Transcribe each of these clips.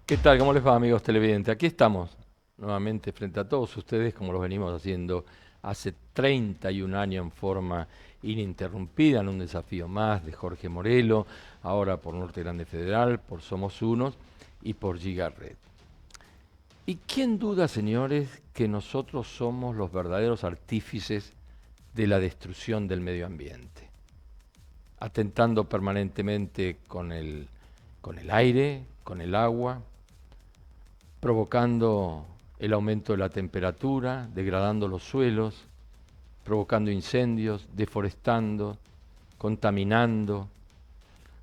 ¿Qué tal? ¿Cómo les va, amigos televidentes? Aquí estamos nuevamente frente a todos ustedes, como lo venimos haciendo hace 31 años en forma ininterrumpida, en un desafío más de Jorge Morelo, ahora por Norte Grande Federal, por Somos Unos y por Giga Red. ¿Y quién duda, señores, que nosotros somos los verdaderos artífices de la destrucción del medio ambiente? Atentando permanentemente con el aire, con el agua, provocando el aumento de la temperatura, degradando los suelos, provocando incendios, deforestando, contaminando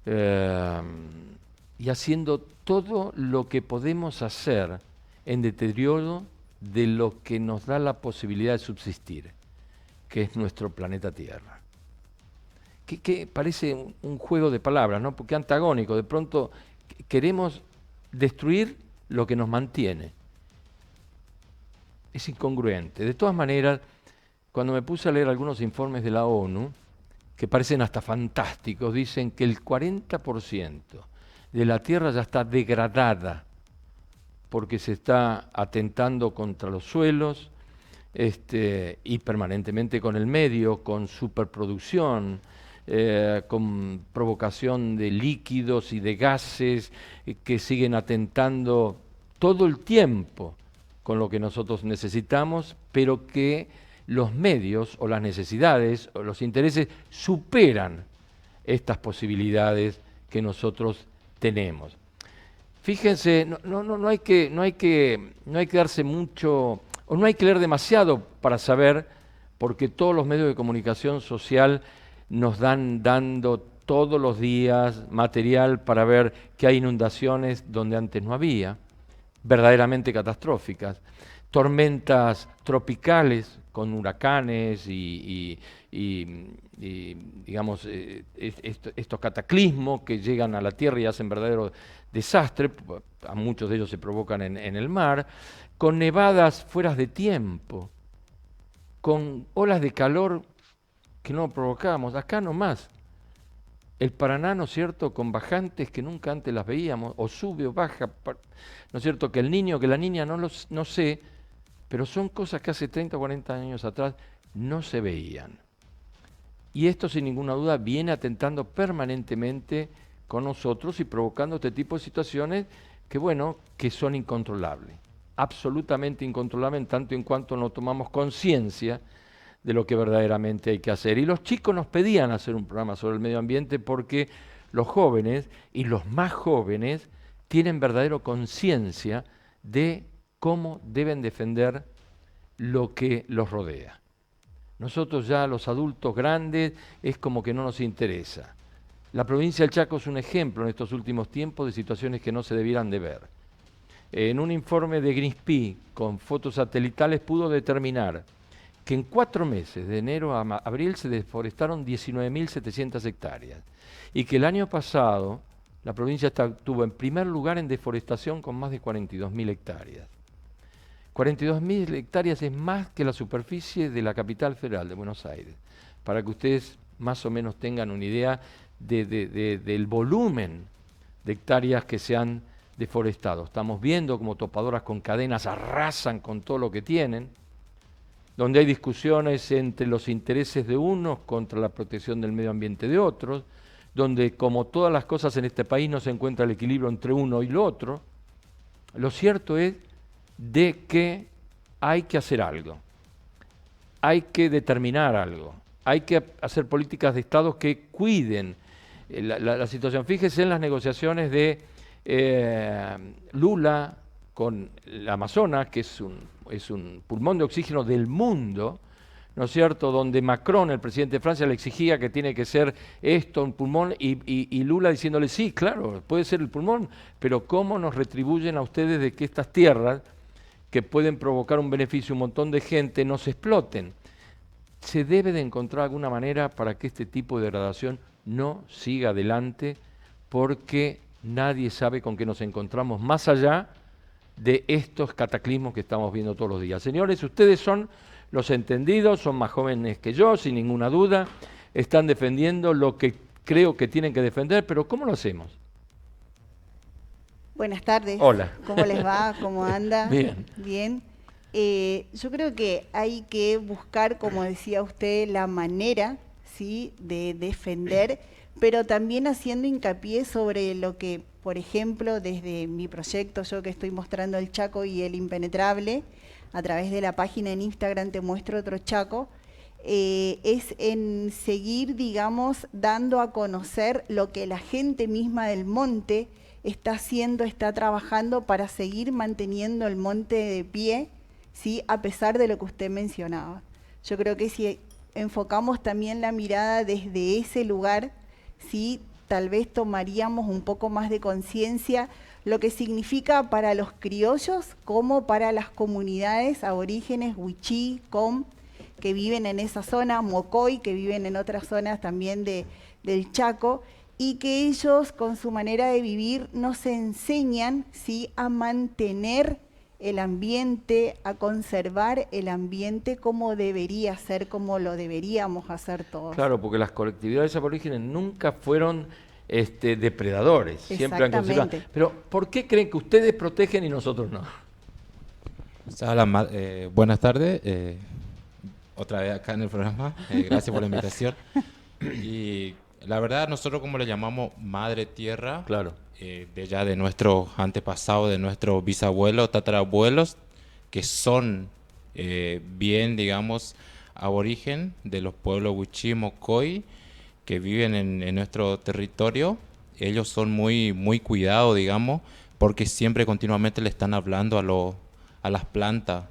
eh, y haciendo todo lo que podemos hacer en deterioro de lo que nos da la posibilidad de subsistir, que es nuestro planeta Tierra. Que parece un juego de palabras, ¿no? Porque antagónico, de pronto queremos destruir lo que nos mantiene. Es incongruente. De todas maneras, cuando me puse a leer algunos informes de la ONU, que parecen hasta fantásticos, dicen que el 40% de la Tierra ya está degradada porque se está atentando contra los suelos y permanentemente con el medio, con superproducción, con provocación de líquidos y de gases que siguen atentando todo el tiempo con lo que nosotros necesitamos, pero que los medios o las necesidades o los intereses superan estas posibilidades que nosotros tenemos. Fíjense, no hay que darse mucho, o no hay que leer demasiado para saber, porque todos los medios de comunicación social nos dan dando todos los días material para ver que hay inundaciones donde antes no había, verdaderamente catastróficas, tormentas tropicales con huracanes digamos, estos cataclismos que llegan a la Tierra y hacen verdadero desastre, a muchos de ellos se provocan en el mar, con nevadas fuera de tiempo, con olas de calor que no provocamos, acá nomás. El Paraná, ¿no es cierto?, con bajantes que nunca antes las veíamos, o sube o baja, ¿no es cierto?, que el niño, que la niña, no sé, pero son cosas que hace 30 o 40 años atrás no se veían. Y esto, sin ninguna duda, viene atentando permanentemente con nosotros y provocando este tipo de situaciones que, bueno, que son incontrolables, absolutamente incontrolables en tanto en cuanto no tomamos conciencia de lo que verdaderamente hay que hacer. Y los chicos nos pedían hacer un programa sobre el medio ambiente porque los jóvenes y los más jóvenes tienen verdadera conciencia de cómo deben defender lo que los rodea. Nosotros ya los adultos grandes es como que no nos interesa. La provincia del Chaco es un ejemplo en estos últimos tiempos de situaciones que no se debieran de ver. En un informe de Greenpeace con fotos satelitales pudo determinar que en 4 meses, de enero a abril, se deforestaron 19.700 hectáreas y que el año pasado la provincia estuvo en primer lugar en deforestación con más de 42.000 hectáreas. 42.000 hectáreas es más que la superficie de la capital federal de Buenos Aires, para que ustedes más o menos tengan una idea del volumen de hectáreas que se han deforestado. Estamos viendo como topadoras con cadenas arrasan con todo lo que tienen, donde hay discusiones entre los intereses de unos contra la protección del medio ambiente de otros, donde como todas las cosas en este país no se encuentra el equilibrio entre uno y lo otro. Lo cierto es de que hay que hacer algo, hay que determinar algo, hay que hacer políticas de Estado que cuiden la situación. Fíjese en las negociaciones de Lula con el Amazonas, que es un pulmón de oxígeno del mundo, ¿no es cierto?, donde Macron, el presidente de Francia, le exigía que tiene que ser esto, un pulmón, y Lula diciéndole, sí, claro, puede ser el pulmón, pero ¿cómo nos retribuyen a ustedes de que estas tierras, que pueden provocar un beneficio a un montón de gente, no se exploten? Se debe de encontrar alguna manera para que este tipo de degradación no siga adelante, porque nadie sabe con qué nos encontramos más allá de estos cataclismos que estamos viendo todos los días. Señores, ustedes son los entendidos, son más jóvenes que yo, sin ninguna duda, están defendiendo lo que creo que tienen que defender, pero ¿cómo lo hacemos? Buenas tardes. Hola. ¿Cómo les va? ¿Cómo anda? Bien. Bien. Yo creo que hay que buscar, como decía usted, la manera, ¿sí?, de defender, pero también haciendo hincapié sobre lo que, por ejemplo, desde mi proyecto, yo que estoy mostrando el Chaco y el Impenetrable, a través de la página en Instagram Te Muestro Otro Chaco, es en seguir, digamos, dando a conocer lo que la gente misma del monte está haciendo, está trabajando para seguir manteniendo el monte de pie, ¿sí?, a pesar de lo que usted mencionaba. Yo creo que si enfocamos también la mirada desde ese lugar, ¿sí?, tal vez tomaríamos un poco más de conciencia lo que significa para los criollos como para las comunidades aborígenes, Wichí, Com, que viven en esa zona, Mocoy, que viven en otras zonas también del Chaco, y que ellos con su manera de vivir nos enseñan, ¿sí?, a mantener el ambiente, a conservar el ambiente como debería ser, como lo deberíamos hacer todos. Claro, porque las colectividades aborígenes nunca fueron depredadores, siempre han conservado. Pero ¿por qué creen que ustedes protegen y nosotros no? Hola, buenas tardes, otra vez acá en el programa, gracias por la invitación. Y la verdad, nosotros como le llamamos Madre Tierra, claro, de ya de nuestros antepasados, de nuestros bisabuelos, tatarabuelos, que son bien, digamos, aborigen de los pueblos Wichí, Mocoy, que viven en nuestro territorio. Ellos son muy cuidados, digamos, porque siempre continuamente le están hablando a las plantas,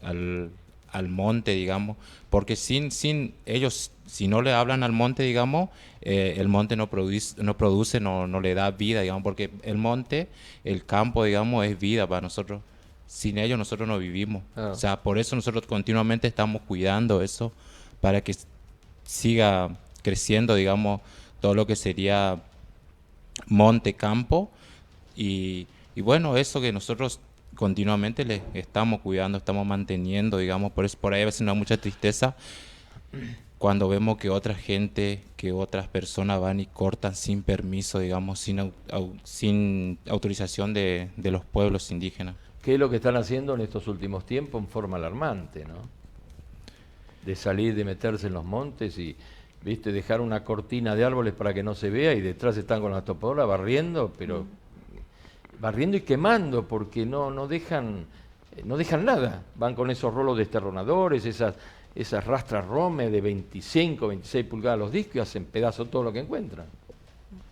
al monte, digamos, porque sin ellos, si no le hablan al monte, digamos, el monte no produce, no le da vida, digamos, porque el monte, el campo, digamos, es vida para nosotros. Sin ellos nosotros no vivimos. O sea, por eso nosotros continuamente estamos cuidando eso, para que siga creciendo, digamos, todo lo que sería monte, campo, y bueno, eso que nosotros continuamente le estamos cuidando, estamos manteniendo, digamos, por ahí a veces nos da mucha tristeza cuando vemos que otra gente, que otras personas van y cortan sin permiso, digamos, sin autorización de los pueblos indígenas. ¿Qué es lo que están haciendo en estos últimos tiempos en forma alarmante, ¿no? De salir, de meterse en los montes y, viste, dejar una cortina de árboles para que no se vea y detrás están con la topadora barriendo, pero barriendo y quemando porque no dejan nada. Van con esos rolos desterronadores, esas rastras Rome de 25, 26 pulgadas los discos y hacen pedazos todo lo que encuentran.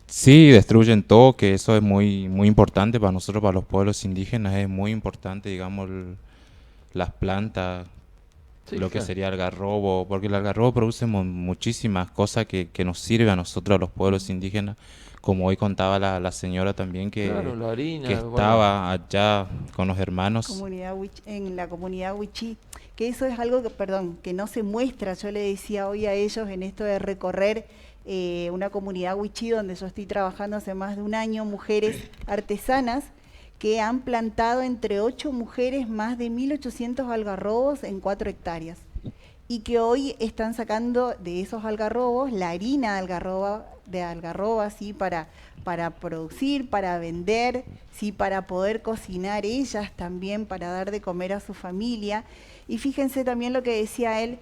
Sí, destruyen todo, que eso es muy importante para nosotros, para los pueblos indígenas, es muy importante, digamos, las plantas, sí, lo que sería algarrobo, porque el algarrobo produce muchísimas cosas que nos sirven a nosotros, a los pueblos indígenas, como hoy contaba la señora también, que, claro, la harina, que estaba allá con los hermanos. En la comunidad Wichí, que eso es algo que, que no se muestra. Yo le decía hoy a ellos en esto de recorrer una comunidad Wichí donde yo estoy trabajando hace más de un año, mujeres artesanas, que han plantado entre 8 mujeres más de 1.800 algarrobos en 4 hectáreas y que hoy están sacando de esos algarrobos la harina de algarroba, ¿sí?, para producir, para vender, ¿sí?, para poder cocinar ellas también, para dar de comer a su familia. Y fíjense también lo que decía él,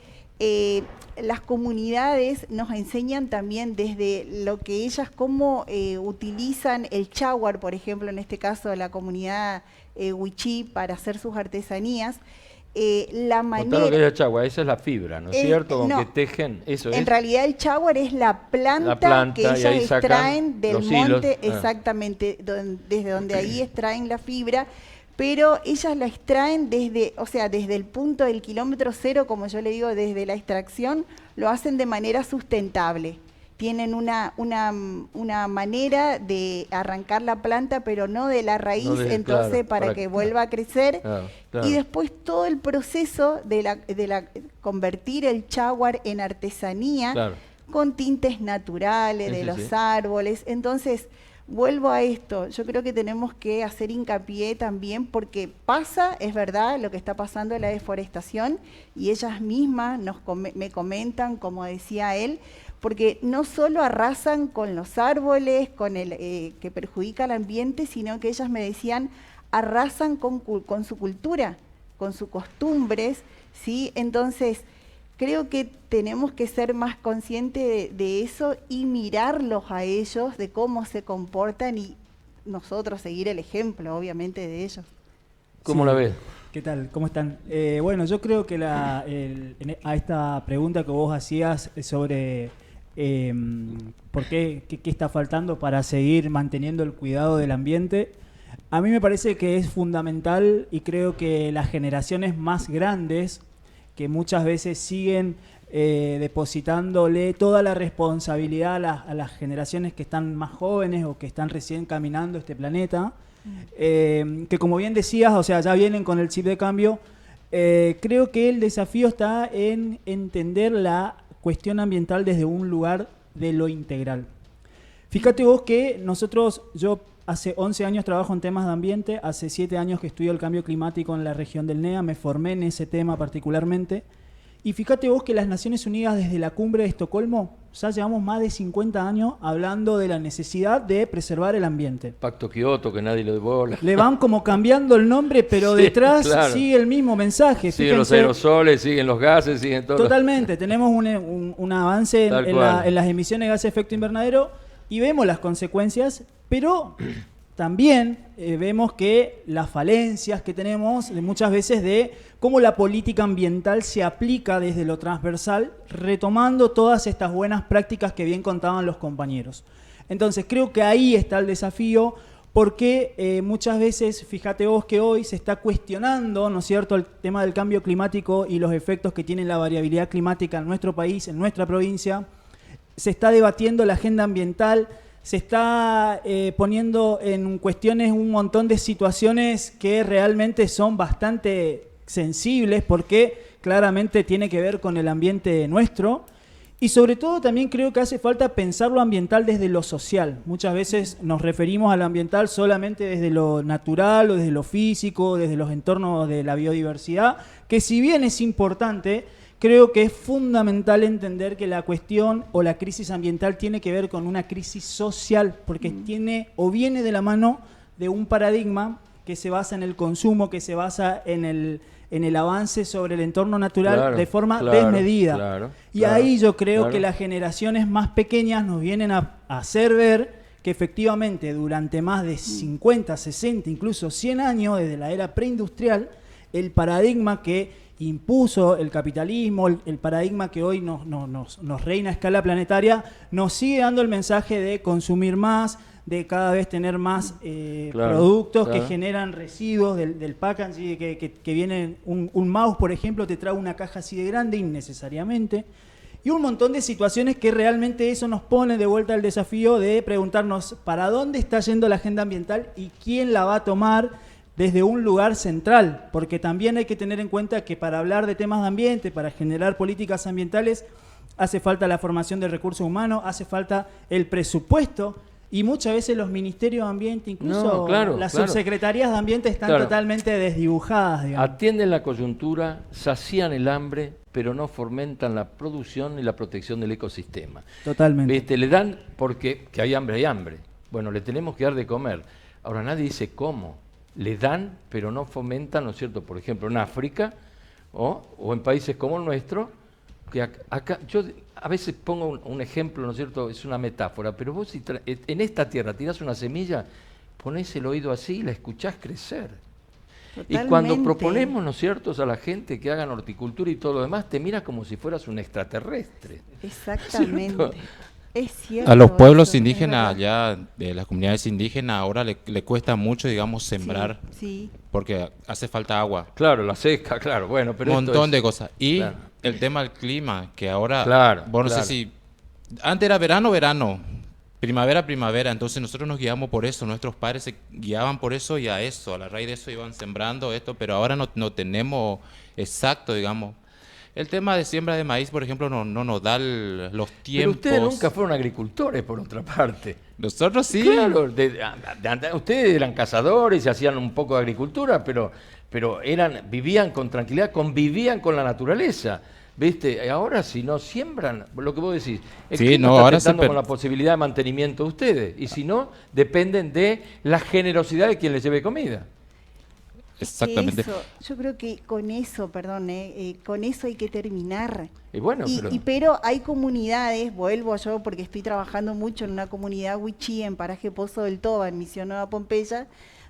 las comunidades nos enseñan también desde lo que ellas, cómo utilizan el cháguar, por ejemplo, en este caso de la comunidad Wichí, para hacer sus artesanías. La manera... lo que es el cháguar, esa es la fibra, ¿no es cierto? Con que tejen, eso es. En realidad el cháguar es la planta que ellas extraen del monte, exactamente, desde donde ahí extraen la fibra, pero ellas la extraen desde el punto del kilómetro cero, como yo le digo, desde la extracción, lo hacen de manera sustentable. Tienen una manera de arrancar la planta, pero no de la raíz, entonces para que vuelva a crecer. Claro. Y después todo el proceso de convertir el cháguar en artesanía, con tintes naturales de los árboles. Entonces, vuelvo a esto, yo creo que tenemos que hacer hincapié también porque es verdad, lo que está pasando es la deforestación y ellas mismas me comentan, como decía él, porque no solo arrasan con los árboles, con que perjudica al ambiente, sino que ellas me decían, arrasan con su cultura, con sus costumbres, ¿sí? Entonces, creo que tenemos que ser más conscientes de eso y mirarlos a ellos, de cómo se comportan y nosotros seguir el ejemplo, obviamente, de ellos. ¿Cómo la ves? ¿Qué tal? ¿Cómo están? Bueno, yo creo que a esta pregunta que vos hacías sobre por qué está faltando para seguir manteniendo el cuidado del ambiente, a mí me parece que es fundamental y creo que las generaciones más grandes, que muchas veces siguen depositándole toda la responsabilidad a las generaciones que están más jóvenes o que están recién caminando este planeta, que como bien decías, o sea, ya vienen con el chip de cambio. Creo que el desafío está en entender la cuestión ambiental desde un lugar de lo integral. Fíjate vos que yo hace 11 años trabajo en temas de ambiente, hace 7 años que estudio el cambio climático en la región del NEA, me formé en ese tema particularmente, y fíjate vos que las Naciones Unidas desde la cumbre de Estocolmo ya llevamos más de 50 años hablando de la necesidad de preservar el ambiente. Pacto Kioto, que nadie le bola. Le van como cambiando el nombre, pero Sí, detrás claro. sigue el mismo mensaje. Siguen los aerosoles, siguen los gases, siguen todo. Totalmente, tenemos un avance Tal en cual. las emisiones de gases de efecto invernadero y vemos las consecuencias, pero también vemos que las falencias que tenemos de muchas veces de cómo la política ambiental se aplica desde lo transversal, retomando todas estas buenas prácticas que bien contaban los compañeros. Entonces creo que ahí está el desafío, porque muchas veces, fíjate vos que hoy se está cuestionando, ¿no es cierto?, el tema del cambio climático y los efectos que tiene la variabilidad climática en nuestro país, en nuestra provincia. Se está debatiendo la agenda ambiental, se está poniendo en cuestiones un montón de situaciones que realmente son bastante sensibles, porque claramente tiene que ver con el ambiente nuestro. Y sobre todo también creo que hace falta pensar lo ambiental desde lo social. Muchas veces nos referimos a lo ambiental solamente desde lo natural o desde lo físico, desde los entornos de la biodiversidad, que si bien es importante, creo que es fundamental entender que la cuestión o la crisis ambiental tiene que ver con una crisis social, porque tiene o viene de la mano de un paradigma que se basa en el consumo, que se basa en el avance sobre el entorno natural, Claro, de forma claro, desmedida. claro, Y claro, ahí yo creo claro. que las generaciones más pequeñas nos vienen a hacer ver que efectivamente durante más de 50, 60, incluso 100 años, desde la era preindustrial, el paradigma que impuso el capitalismo, el paradigma que hoy nos reina a escala planetaria, nos sigue dando el mensaje de consumir más, de cada vez tener más Claro, productos claro. que generan residuos del packaging, que vienen, un mouse, por ejemplo, te trae una caja así de grande innecesariamente, y un montón de situaciones que realmente eso nos pone de vuelta al desafío de preguntarnos para dónde está yendo la agenda ambiental y quién la va a tomar desde un lugar central, porque también hay que tener en cuenta que para hablar de temas de ambiente, para generar políticas ambientales, hace falta la formación de recursos humanos, hace falta el presupuesto, y muchas veces los ministerios de ambiente, incluso No, claro, las claro. subsecretarías de ambiente están Claro. totalmente desdibujadas, digamos. Atienden la coyuntura, sacían el hambre, pero no fomentan la producción y la protección del ecosistema. Totalmente. ¿Viste? Le dan, porque que hay hambre, hay hambre. Bueno, le tenemos que dar de comer. Ahora nadie dice cómo. Le dan, pero no fomentan, ¿no es cierto? Por ejemplo, en África o en países como el nuestro, que acá, yo a veces pongo un ejemplo, ¿no es cierto? Es una metáfora, pero vos si en esta tierra tirás una semilla, ponés el oído así y la escuchás crecer. Y cuando Totalmente. proponemos, ¿no es cierto?, a la gente que hagan horticultura y todo lo demás, te miras como si fueras un extraterrestre. Exactamente. ¿Cierto? Es cierto. A los pueblos eso, es indígenas, verdad. allá de las comunidades indígenas, ahora le cuesta mucho, digamos, sembrar, Sí, porque hace falta agua. Claro, la seca, claro, bueno, pero Un esto montón es- de cosas. Y claro. el tema del clima, que ahora, Claro, vos no claro. sé si, antes era verano, primavera, entonces nosotros nos guiamos por eso, nuestros padres se guiaban por eso y a eso, a la raíz de eso iban sembrando esto, pero ahora no tenemos exacto, digamos. El tema de siembra de maíz, por ejemplo, no nos da los Pero tiempos. ustedes nunca fueron agricultores, por otra parte. Nosotros sí. Claro, ustedes eran cazadores y hacían un poco de agricultura, pero vivían con tranquilidad, convivían con la naturaleza. ¿Viste? Ahora si no siembran, lo que vos decís, el Sí, clima no, está ahora atentando con la posibilidad de mantenimiento de ustedes. Y si no, dependen de la generosidad de quien les lleve comida. Exactamente. Eso, yo creo que con eso, perdón, con eso hay que terminar. Y bueno, Pero hay comunidades, vuelvo yo porque estoy trabajando mucho en una comunidad wichí en Paraje Pozo del Toba, en Misión Nueva Pompeya,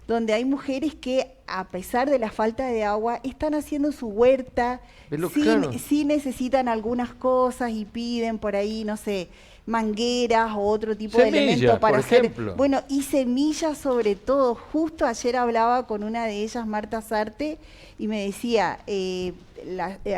donde hay mujeres que, a pesar de la falta de agua, están haciendo su huerta, claro. sí necesitan algunas cosas y piden por ahí, no sé, mangueras o otro tipo de Semillas, elementos para por hacer. ejemplo. Bueno, y semillas sobre todo. Justo ayer hablaba con una de ellas, Marta Sarte, y me decía,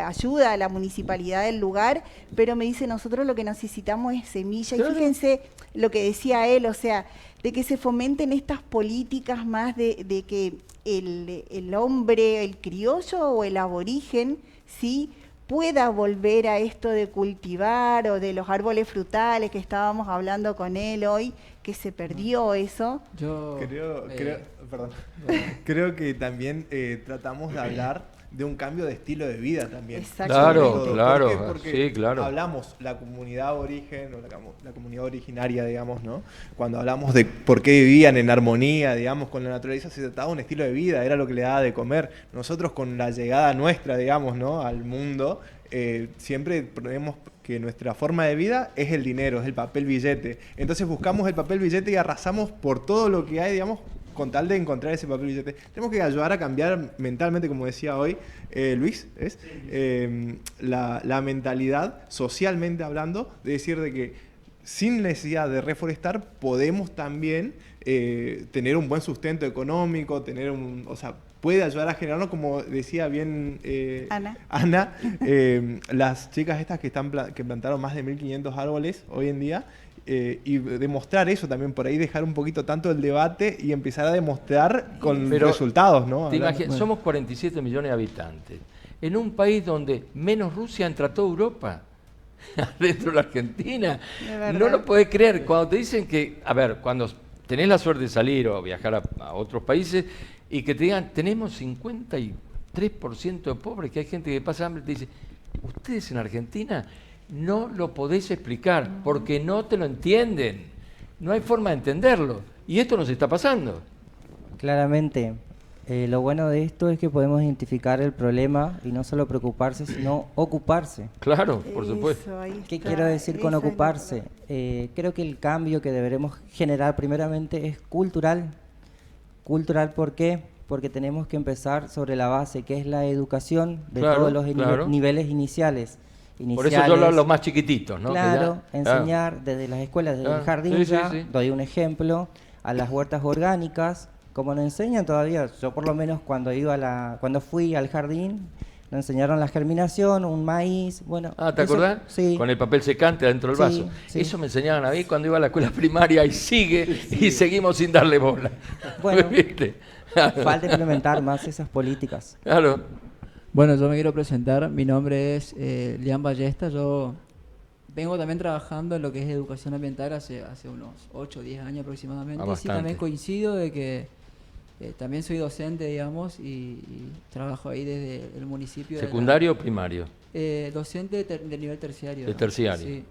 ayuda a la municipalidad del lugar, pero me dice, nosotros lo que necesitamos es semilla. Claro. Y fíjense lo que decía él, o sea, de que se fomenten estas políticas más de que el hombre, el criollo o el aborigen, ¿sí?, pueda volver a esto de cultivar o de los árboles frutales que estábamos hablando con él hoy, que se perdió eso. Yo creo que también tratamos de hablar de un cambio de estilo de vida también. Claro, claro, ¿Por qué? Porque sí, claro. hablamos la comunidad aborigen o la comunidad originaria, digamos, ¿no? Cuando hablamos de por qué vivían en armonía, digamos, con la naturaleza, se trataba de un estilo de vida, era lo que le daba de comer. Nosotros con la llegada nuestra, digamos, ¿no?, al mundo, siempre ponemos que nuestra forma de vida es el dinero, es el papel billete. Entonces buscamos el papel billete y arrasamos por todo lo que hay, digamos, con tal de encontrar ese papel billete. Tenemos que ayudar a cambiar mentalmente, como decía hoy Luis, la mentalidad, socialmente hablando, de decir de que sin necesidad de reforestar podemos también tener un buen sustento económico, puede ayudar a generarlo, como decía bien Ana, las chicas estas que plantaron más de 1500 árboles hoy en día, y demostrar eso también, por ahí dejar un poquito tanto el debate y empezar a demostrar con resultados, ¿no? Somos 47 millones de habitantes, en un país donde menos Rusia entra a toda Europa, dentro de la Argentina. No lo podés creer. Cuando te dicen que, a ver, cuando tenés la suerte de salir o viajar a otros países y que te digan, tenemos 53% de pobres, que hay gente que pasa hambre, te dice, ustedes en Argentina no lo podés explicar porque no te lo entienden. No hay forma de entenderlo. Y esto nos está pasando. Claramente. Lo bueno de esto es que podemos identificar el problema y no solo preocuparse, sino ocuparse. Claro, por supuesto. ¿Qué quiero decir con ocuparse? Creo que el cambio que deberemos generar primeramente es cultural. ¿Cultural por qué? Porque tenemos que empezar sobre la base, que es la educación de todos los niveles iniciales. Por eso yo hablo de los más chiquititos, ¿no? Claro, enseñar desde las escuelas, desde el jardín, doy un ejemplo, a las huertas orgánicas, como nos enseñan todavía. Yo por lo menos cuando fui al jardín, nos enseñaron la germinación, un maíz, bueno. ¿Te acordás? Sí. Con el papel secante adentro del vaso. Sí. Eso me enseñaban a mí cuando iba a la escuela primaria y y seguimos sin darle bola. Bueno, falta implementar más esas políticas. Claro. Bueno, yo me quiero presentar. Mi nombre es Lian Ballesta. Yo vengo también trabajando en lo que es educación ambiental hace unos 8 o 10 años aproximadamente. Y sí, también coincido de que también soy docente, digamos, y trabajo ahí desde el municipio. ¿Secundario o primario? Docente del nivel terciario. De terciario. Sí,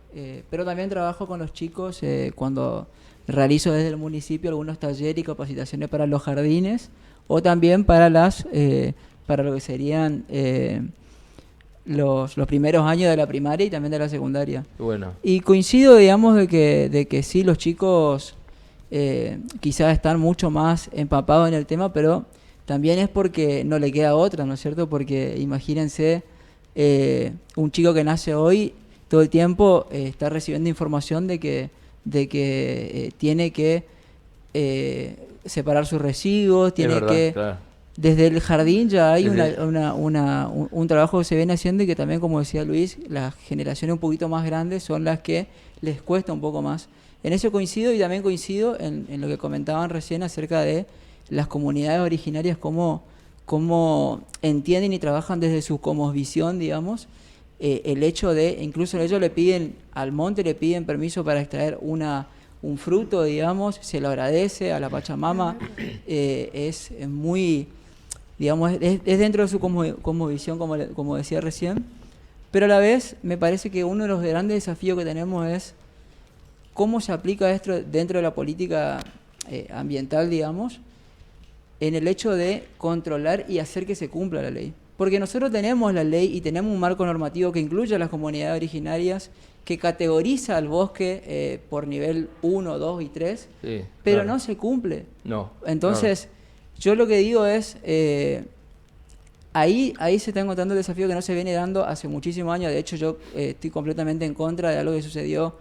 pero también trabajo con los chicos cuando realizo desde el municipio algunos talleres y capacitaciones para los jardines o también para para lo que serían los primeros años de la primaria y también de la secundaria. Bueno. Y coincido, digamos, de que sí, los chicos quizás están mucho más empapados en el tema, pero también es porque no le queda otra, ¿no es cierto? Porque imagínense un chico que nace hoy, todo el tiempo está recibiendo información de que tiene que separar sus residuos, tiene Desde el jardín ya hay un trabajo que se viene haciendo y que también, como decía Luis, las generaciones un poquito más grandes son las que les cuesta un poco más. En eso coincido y también coincido en lo que comentaban recién acerca de las comunidades originarias, cómo entienden y trabajan desde su cosmovisión, digamos, el hecho de, incluso ellos le piden al monte, le piden permiso para extraer un fruto, digamos, se lo agradece a la Pachamama, es muy, digamos, es dentro de su cosmovisión, como decía recién, Pero a la vez me parece que uno de los grandes desafíos que tenemos es cómo se aplica esto dentro de la política ambiental, digamos, en el hecho de controlar y hacer que se cumpla la ley. Porque nosotros tenemos la ley y tenemos un marco normativo que incluye a las comunidades originarias, que categoriza al bosque por nivel 1, 2 y 3, sí, pero claro, no se cumple. No. Entonces, yo lo que digo es, ahí se está encontrando el desafío que no se viene dando hace muchísimos años. De hecho, yo estoy completamente en contra de algo que sucedió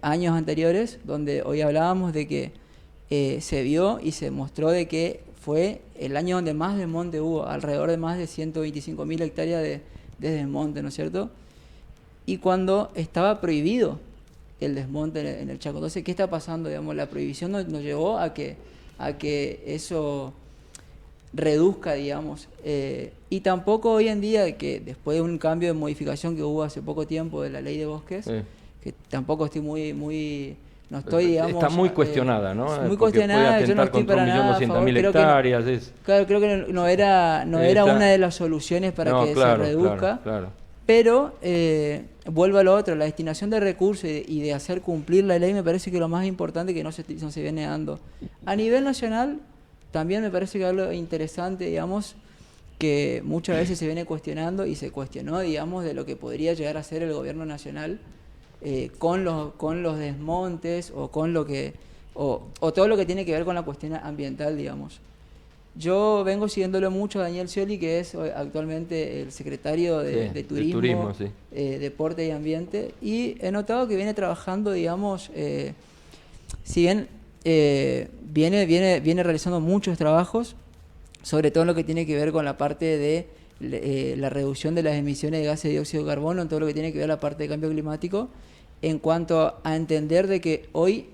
años anteriores, donde hoy hablábamos de que se vio y se mostró de que fue el año donde más desmonte hubo, alrededor de más de 125.000 hectáreas de desmonte, ¿no es cierto? Y cuando estaba prohibido el desmonte en el Chaco. Entonces, ¿qué está pasando? Digamos, la prohibición nos llevó a que eso reduzca, digamos. Y tampoco hoy en día, que después de un cambio de modificación que hubo hace poco tiempo de la ley de bosques, que tampoco estoy muy no estoy, digamos... Está muy cuestionada, ¿no? Muy cuestionada, yo no estoy para nada a favor. Creo que no era una de las soluciones para que se reduzca. Claro. Pero vuelvo a lo otro, la destinación de recursos y de hacer cumplir la ley me parece que lo más importante que no se viene dando. A nivel nacional también me parece que algo interesante, digamos, que muchas veces se viene cuestionando y se cuestionó, digamos, de lo que podría llegar a ser el gobierno nacional con los desmontes o con lo que o todo lo que tiene que ver con la cuestión ambiental, digamos. Yo vengo siguiéndolo mucho a Daniel Scioli, que es actualmente el secretario de Turismo, sí. Deporte y Ambiente, y he notado que viene trabajando, digamos, si bien viene realizando muchos trabajos, sobre todo en lo que tiene que ver con la parte de la reducción de las emisiones de gases de dióxido de carbono, en todo lo que tiene que ver la parte de cambio climático, en cuanto a entender de que hoy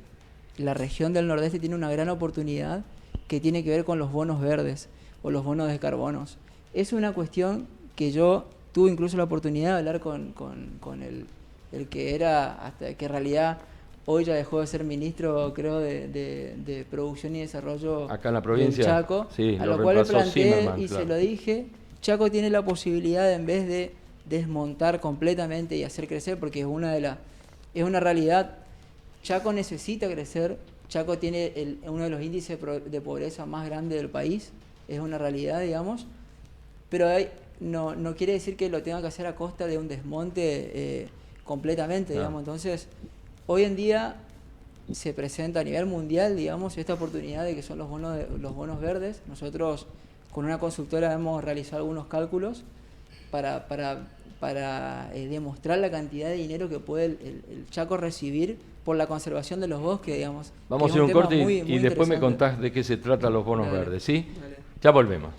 la región del Nordeste tiene una gran oportunidad que tiene que ver con los bonos verdes o los bonos de carbonos. Es una cuestión que yo tuve incluso la oportunidad de hablar con el que era, hasta que en realidad hoy ya dejó de ser ministro, creo, de Producción y Desarrollo acá en la provincia, del Chaco, sí, a lo cual le planteé Zimmerman, y claro, se lo dije. Chaco tiene la posibilidad de, en vez de desmontar completamente y hacer crecer, porque es una realidad, Chaco necesita crecer. Chaco tiene uno de los índices de pobreza más grandes del país, es una realidad, digamos, pero no quiere decir que lo tenga que hacer a costa de un desmonte completamente, digamos. Entonces, hoy en día se presenta a nivel mundial, digamos, esta oportunidad de que son los bonos verdes. Nosotros con una consultora hemos realizado algunos cálculos para demostrar la cantidad de dinero que puede el Chaco recibir por la conservación de los bosques, digamos. Vamos a hacer un corte y después me contás de qué se trata los bonos verdes, ¿sí? Dale. Ya volvemos.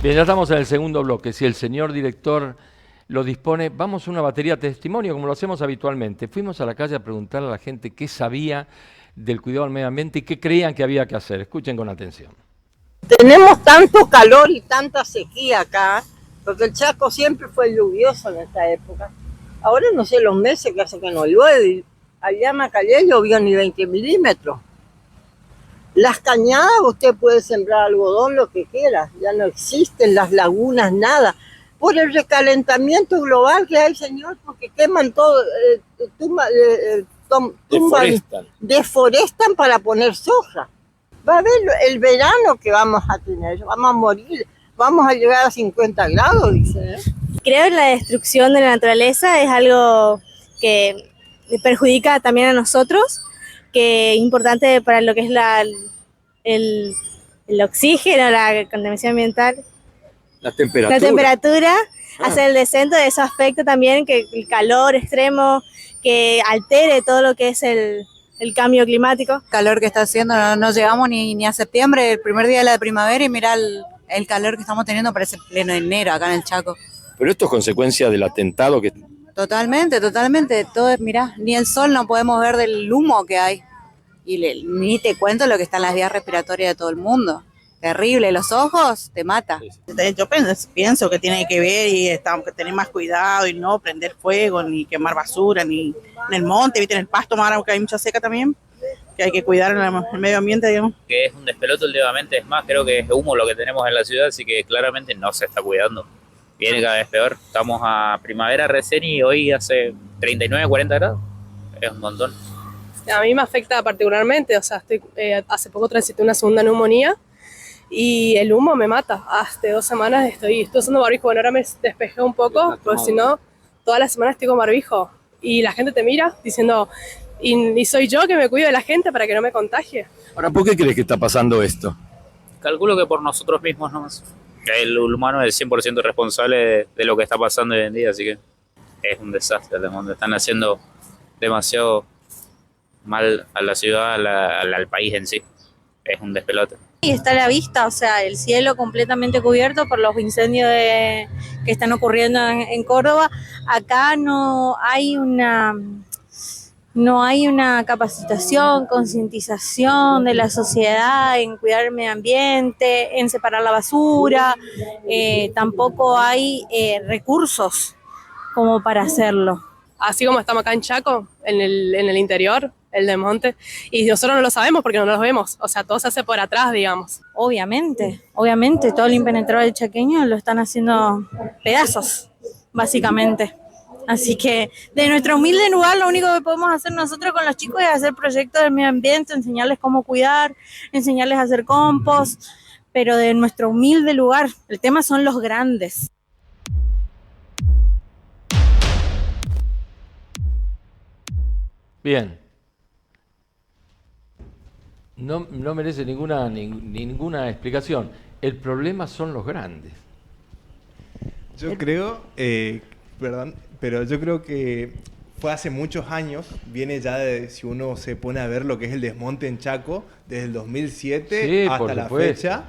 Bien, ya estamos en el segundo bloque. Si el señor director lo dispone, vamos a una batería de testimonio, como lo hacemos habitualmente. Fuimos a la calle a preguntarle a la gente qué sabía del cuidado del medio ambiente y qué creían que había que hacer. Escuchen con atención. Tenemos tanto calor y tanta sequía acá, porque el Chaco siempre fue lluvioso en esta época. Ahora no sé los meses que hace que no llueve. Allá en Macalé llovió ni 20 milímetros. Las cañadas, usted puede sembrar algodón, lo que quiera, ya no existen las lagunas, nada. Por el recalentamiento global que hay, señor, porque queman todo, deforestan para poner soja. Va a haber el verano que vamos a tener, vamos a morir, vamos a llegar a 50 grados, dice. Creo que la destrucción de la naturaleza es algo que perjudica también a nosotros, que es importante para lo que es el oxígeno, la contaminación ambiental. La temperatura. La temperatura hace el descenso, de eso afecta también que el calor extremo, que altere todo lo que es el cambio climático. El calor que está haciendo, no llegamos ni a septiembre, el primer día de la primavera, y mira el calor que estamos teniendo, parece pleno enero acá en el Chaco. Pero esto es consecuencia del atentado que... Totalmente, totalmente. Todo, mirá, ni el sol no podemos ver del humo que hay. Y ni te cuento lo que está en las vías respiratorias de todo el mundo. Terrible, los ojos te mata. Yo pienso que tiene que ver y que tener más cuidado y no prender fuego, ni quemar basura, ni en el monte, ¿viste? En el pasto, que hay mucha seca también, que hay que cuidar el medio ambiente, digamos. Que es un despelote últimamente, es más, creo que es humo lo que tenemos en la ciudad, así que claramente no se está cuidando. Viene cada vez peor. Estamos a primavera recién y hoy hace 39, 40 grados. Es un montón. A mí me afecta particularmente, o sea, hace poco transité una segunda neumonía y el humo me mata. Hace 2 semanas estoy usando barbijo. Bueno, ahora me despejé un poco, porque si no, toda la semana estoy con barbijo. Y la gente te mira diciendo, y soy yo que me cuido de la gente para que no me contagie. Ahora, ¿por qué crees que está pasando esto? Calculo que por nosotros mismos nomás. El humano es el 100% responsable de lo que está pasando hoy en día, así que es un desastre. Están haciendo demasiado mal a la ciudad, al país en sí. Es un despelote. Y está a la vista, o sea, el cielo completamente cubierto por los incendios que están ocurriendo en Córdoba. Acá no hay una capacitación, concientización de la sociedad en cuidar el medio ambiente, en separar la basura, tampoco hay recursos como para hacerlo. Así como estamos acá en Chaco, en el interior, el de Monte, y nosotros no lo sabemos porque no los vemos, o sea, todo se hace por atrás, digamos. Obviamente, todo el impenetrable chaqueño lo están haciendo pedazos, básicamente. Así que de nuestro humilde lugar lo único que podemos hacer nosotros con los chicos es hacer proyectos del medio ambiente, enseñarles cómo cuidar, enseñarles a hacer compost, pero de nuestro humilde lugar, el tema son los grandes. Bien. No merece ninguna explicación. El problema son los grandes. Yo creo, perdón, pero yo creo que fue hace muchos años, viene ya si uno se pone a ver lo que es el desmonte en Chaco, desde el 2007 hasta la fecha,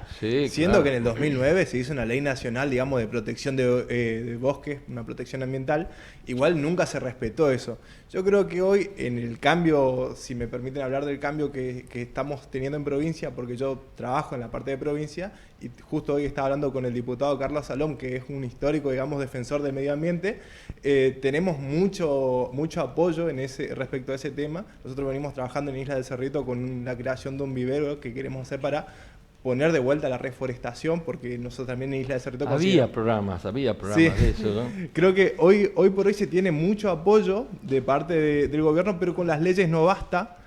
siendo que en el 2009 se hizo una ley nacional, digamos, de protección de bosques, una protección ambiental, igual nunca se respetó eso. Yo creo que hoy en el cambio, si me permiten hablar del cambio que estamos teniendo en provincia, porque yo trabajo en la parte de provincia, y justo hoy estaba hablando con el diputado Carlos Salom, que es un histórico, digamos, defensor del medio ambiente, tenemos mucho apoyo respecto a ese tema. Nosotros venimos trabajando en Isla del Cerrito con la creación de un vivero que queremos hacer para poner de vuelta la reforestación, porque nosotros también en Isla del Cerrito... Había programas sí, de eso, ¿no? Creo que hoy por hoy se tiene mucho apoyo de parte del gobierno, pero con las leyes no basta.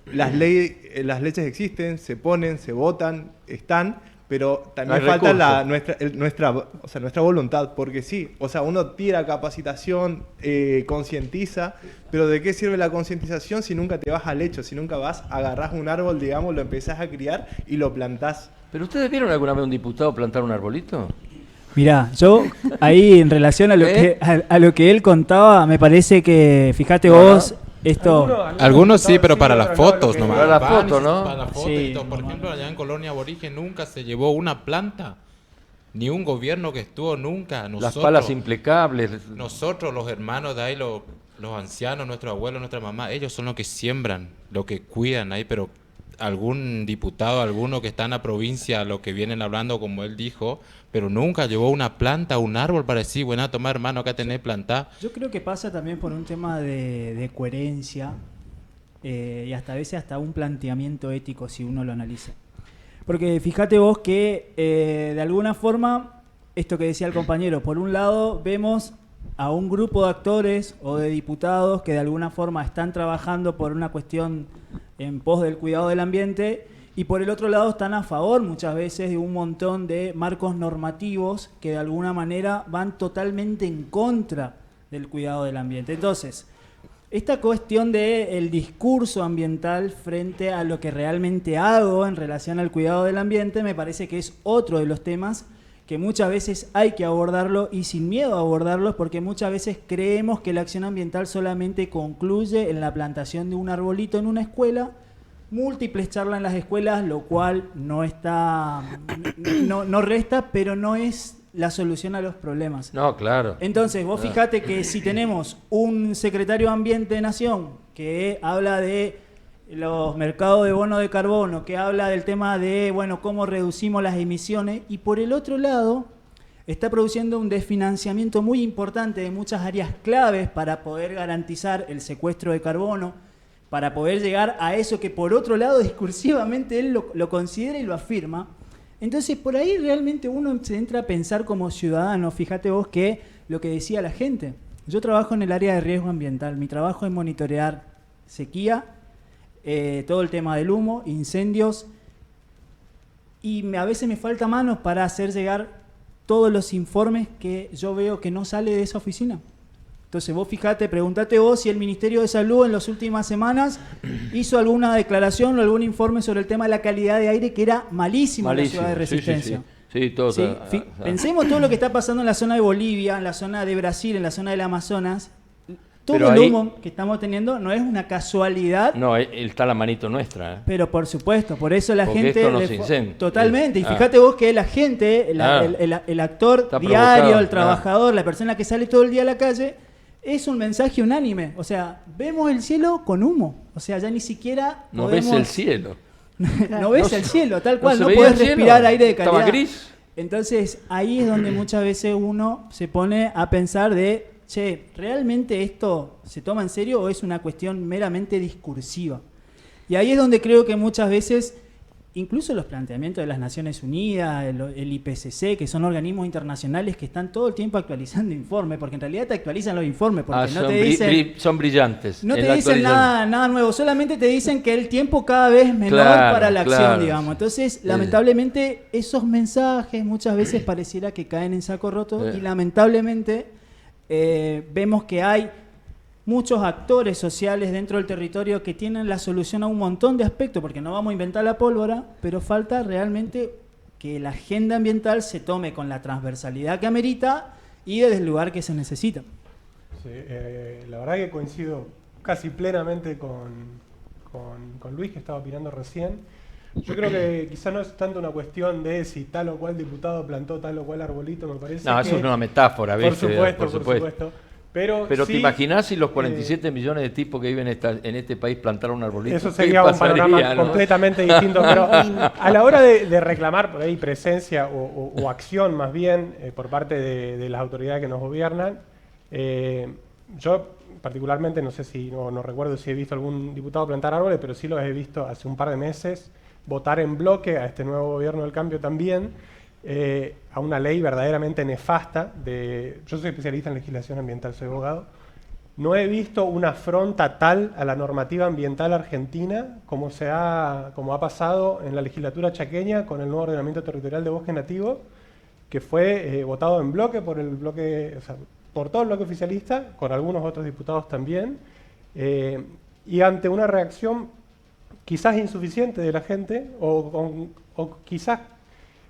Las leyes existen, se ponen, se votan, están... pero también falta nuestra voluntad, porque sí, o sea, uno tira capacitación, concientiza, pero ¿de qué sirve la concientización si nunca te vas al hecho, si nunca agarrás un árbol, digamos, lo empezás a criar y lo plantás? ¿Pero ustedes vieron alguna vez un diputado plantar un arbolito? Mirá, yo ahí en relación a lo que él contaba, me parece que, fíjate vos... Algunos sí, pero para las fotos nomás. Para las fotos, ¿no? Para las fotos y todo. Por ejemplo, allá en Colonia Aborigen nunca se llevó una planta. Ni un gobierno que estuvo nunca. Las palas implicables. Nosotros, los hermanos de ahí, los ancianos, nuestros abuelos, nuestra mamá, ellos son los que siembran, los que cuidan ahí, pero algún diputado, alguno que está en la provincia, lo que vienen hablando, como él dijo, pero nunca llevó una planta, un árbol para decir, bueno, toma hermano, acá tenés planta. Yo creo que pasa también por un tema de coherencia y hasta a veces hasta un planteamiento ético si uno lo analiza. Porque fíjate vos que de alguna forma, esto que decía el compañero, por un lado vemos a un grupo de actores o de diputados que de alguna forma están trabajando por una cuestión en pos del cuidado del ambiente, y por el otro lado están a favor muchas veces de un montón de marcos normativos que de alguna manera van totalmente en contra del cuidado del ambiente. Entonces, esta cuestión del discurso ambiental frente a lo que realmente hago en relación al cuidado del ambiente me parece que es otro de los temas que muchas veces hay que abordarlo y sin miedo a abordarlos, porque muchas veces creemos que la acción ambiental solamente concluye en la plantación de un arbolito en una escuela, múltiples charlas en las escuelas, lo cual no resta, pero no es la solución a los problemas. No, claro. Entonces, vos fijate que si tenemos un secretario de Ambiente de Nación que habla de los mercados de bonos de carbono, que habla del tema de, bueno, cómo reducimos las emisiones, y por el otro lado está produciendo un desfinanciamiento muy importante de muchas áreas claves para poder garantizar el secuestro de carbono, para poder llegar a eso que por otro lado discursivamente él lo considera y lo afirma. Entonces por ahí realmente uno se entra a pensar como ciudadano. Fíjate vos que lo que decía la gente, yo trabajo en el área de riesgo ambiental, mi trabajo es monitorear sequía, todo el tema del humo, incendios, y a veces me falta manos para hacer llegar todos los informes que yo veo que no sale de esa oficina. Entonces vos fijate, preguntate vos si el Ministerio de Salud en las últimas semanas hizo alguna declaración o algún informe sobre el tema de la calidad de aire, que era malísimo en la ciudad de Resistencia. Sí, todo. ¿Sí? Pensemos todo lo que está pasando en la zona de Bolivia, en la zona de Brasil, en la zona del Amazonas. Todo Pero el ahí, humo que estamos teniendo no es una casualidad. No, está la manito nuestra. Pero por supuesto, por eso la porque gente... esto nos incendia. Totalmente, y fíjate vos que la gente, el actor está diario, provocado, el trabajador, la persona que sale todo el día a la calle, es un mensaje unánime. O sea, vemos el cielo con humo. O sea, ya ni siquiera no podemos... ves el cielo. No ves el cielo, tal cual, no no se podés veía el respirar cielo. aire de calidad. Estaba gris. Entonces, ahí es donde muchas veces uno se pone a pensar de, che, ¿realmente esto se toma en serio o es una cuestión meramente discursiva? Y ahí es donde creo que muchas veces, incluso los planteamientos de las Naciones Unidas, el IPCC, que son organismos internacionales que están todo el tiempo actualizando informes, porque en realidad te actualizan los informes, porque no te dicen... son brillantes. No te dicen nada nuevo, solamente te dicen que el tiempo cada vez es menor para la acción, digamos. Entonces, lamentablemente, esos mensajes muchas veces pareciera que caen en saco roto y lamentablemente vemos que hay muchos actores sociales dentro del territorio que tienen la solución a un montón de aspectos, porque no vamos a inventar la pólvora, pero falta realmente que la agenda ambiental se tome con la transversalidad que amerita y desde el lugar que se necesita. Sí, la verdad que coincido casi plenamente con Luis, que estaba opinando recién. Yo creo que quizá no es tanto una cuestión de si tal o cual diputado plantó tal o cual arbolito, me parece. No, eso es una metáfora, ¿viste? Por supuesto. Pero sí, ¿te imaginás si los 47 millones de tipos que viven en este país plantaran un arbolito? Eso sería un panorama completamente distinto. Pero a la hora de reclamar por ahí presencia o acción más bien por parte de las autoridades que nos gobiernan, yo particularmente, no sé si, no recuerdo si he visto algún diputado plantar árboles, pero sí los he visto hace un par de meses votar en bloque a este nuevo gobierno del cambio también, a una ley verdaderamente nefasta. Yo soy especialista en legislación ambiental, soy abogado. No he visto una afronta tal a la normativa ambiental argentina como ha pasado en la legislatura chaqueña con el nuevo ordenamiento territorial de bosque nativo, que fue votado en bloque por el bloque, o sea, por todo el bloque oficialista, con algunos otros diputados también, y ante una reacción quizás insuficiente de la gente, o quizás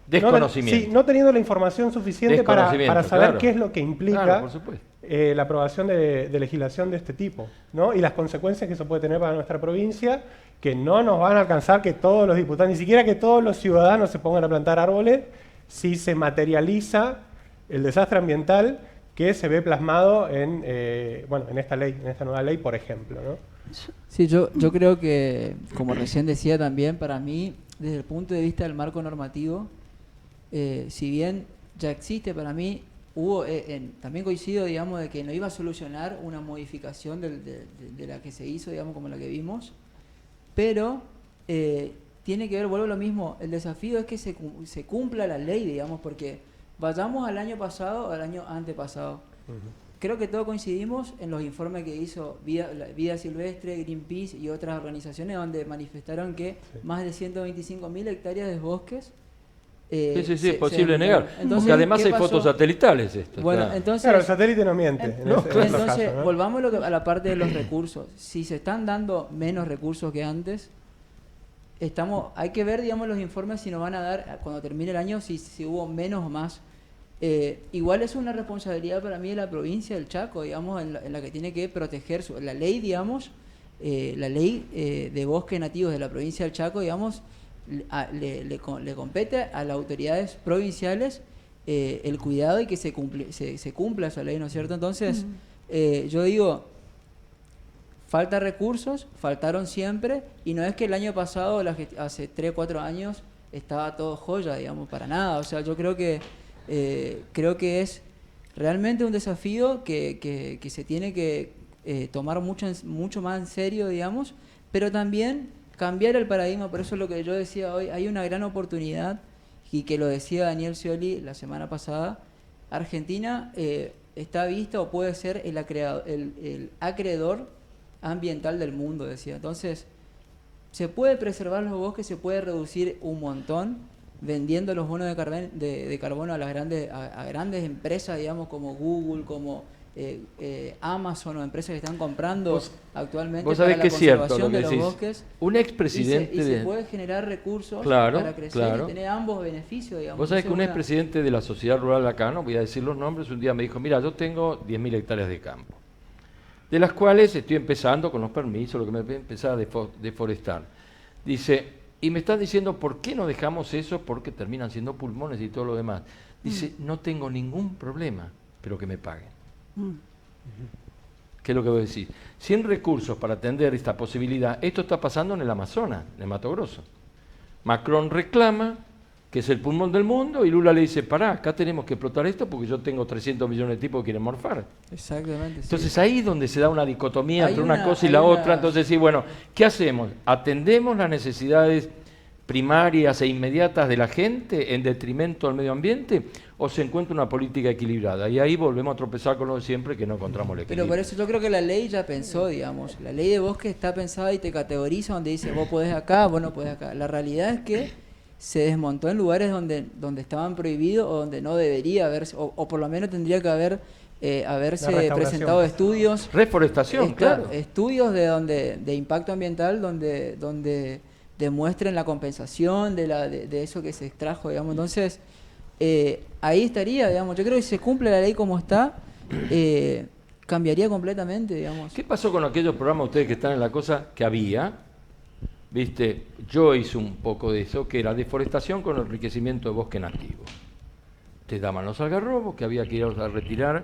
desconocimiento. No teniendo la información suficiente para saber qué es lo que implica la aprobación de legislación de este tipo, ¿no? Y las consecuencias que eso puede tener para nuestra provincia, que no nos van a alcanzar que todos los diputados, ni siquiera que todos los ciudadanos se pongan a plantar árboles, si se materializa el desastre ambiental que se ve plasmado en esta ley, en esta nueva ley, por ejemplo, ¿no? Sí, yo creo que, como recién decía también, para mí, desde el punto de vista del marco normativo, si bien ya existe, para mí hubo, también coincido, digamos, de que no iba a solucionar una modificación de la que se hizo, digamos, como la que vimos, pero tiene que ver, vuelvo a lo mismo, el desafío es que se cumpla la ley, digamos, porque vayamos al año pasado o al año antepasado. Creo que todos coincidimos en los informes que hizo Vida Silvestre, Greenpeace y otras organizaciones, donde manifestaron que más de 125.000 hectáreas de bosques sí, es posible negar. Entonces, porque además hay fotos satelitales. Bueno, entonces, claro, el satélite no miente. Entonces, volvamos a la parte de los recursos. Si se están dando menos recursos que antes, hay que ver, digamos, los informes si nos van a dar, cuando termine el año, si hubo menos o más. Igual es una responsabilidad para mí de la provincia del Chaco, digamos, en la que tiene que proteger la ley, digamos, la ley de bosques nativos de la provincia del Chaco, digamos, le compete a las autoridades provinciales el cuidado y que se cumpla esa ley, ¿no es cierto? Entonces, yo digo, falta recursos, faltaron siempre, y no es que el año pasado, hace 3 o 4 años, estaba todo joya, digamos, para nada. O sea, yo creo que es realmente un desafío que se tiene que tomar mucho más en serio, digamos, pero también cambiar el paradigma. Por eso es lo que yo decía hoy, hay una gran oportunidad, y que lo decía Daniel Scioli la semana pasada. Argentina está vista o puede ser el acreedor ambiental del mundo, decía. Entonces, se puede preservar los bosques, se puede reducir un montón vendiendo los bonos de carbono a las grandes empresas, digamos, como Google, como Amazon, o empresas que están comprando actualmente para la conservación de los bosques. Un expresidente y se puede generar recursos para crecer y tener ambos beneficios, digamos. Vos sabés que un expresidente de la sociedad rural acá, no voy a decir los nombres, un día me dijo, mira, yo tengo 10.000 hectáreas de campo, de las cuales estoy empezando con los permisos, lo que me empezar a deforestar. Dice, y me están diciendo, ¿por qué no dejamos eso? Porque terminan siendo pulmones y todo lo demás. Dice, no tengo ningún problema, pero que me paguen. ¿Qué es lo que voy a decir? Sin recursos para atender esta posibilidad, esto está pasando en el Amazonas, en el Mato Grosso. Macron reclama que es el pulmón del mundo, y Lula le dice, pará, acá tenemos que explotar esto porque yo tengo 300 millones de tipos que quieren morfar. Exactamente. Entonces ahí es donde se da una dicotomía entre una cosa y la otra. Entonces sí, bueno, ¿qué hacemos? ¿Atendemos las necesidades primarias e inmediatas de la gente en detrimento del medio ambiente, o se encuentra una política equilibrada? Y ahí volvemos a tropezar con lo de siempre, que no encontramos el equilibrio. Pero por eso yo creo que la ley ya pensó, digamos, la ley de bosque está pensada y te categoriza, donde dice, vos podés acá, vos no podés acá. La realidad es que se desmontó en lugares donde estaban prohibidos, o donde no debería haberse, o por lo menos tendría que haberse presentado estudios. Reforestación, claro. Estudios de impacto ambiental donde demuestren la compensación de eso que se extrajo, digamos. Entonces, ahí estaría, digamos. Yo creo que si se cumple la ley como está, cambiaría completamente, digamos. ¿Qué pasó con aquellos programas, ustedes que están en la cosa, que había? ¿Viste? Yo hice un poco de eso, que era deforestación con enriquecimiento de bosque nativo. Te daban los algarrobos, que había que ir a retirar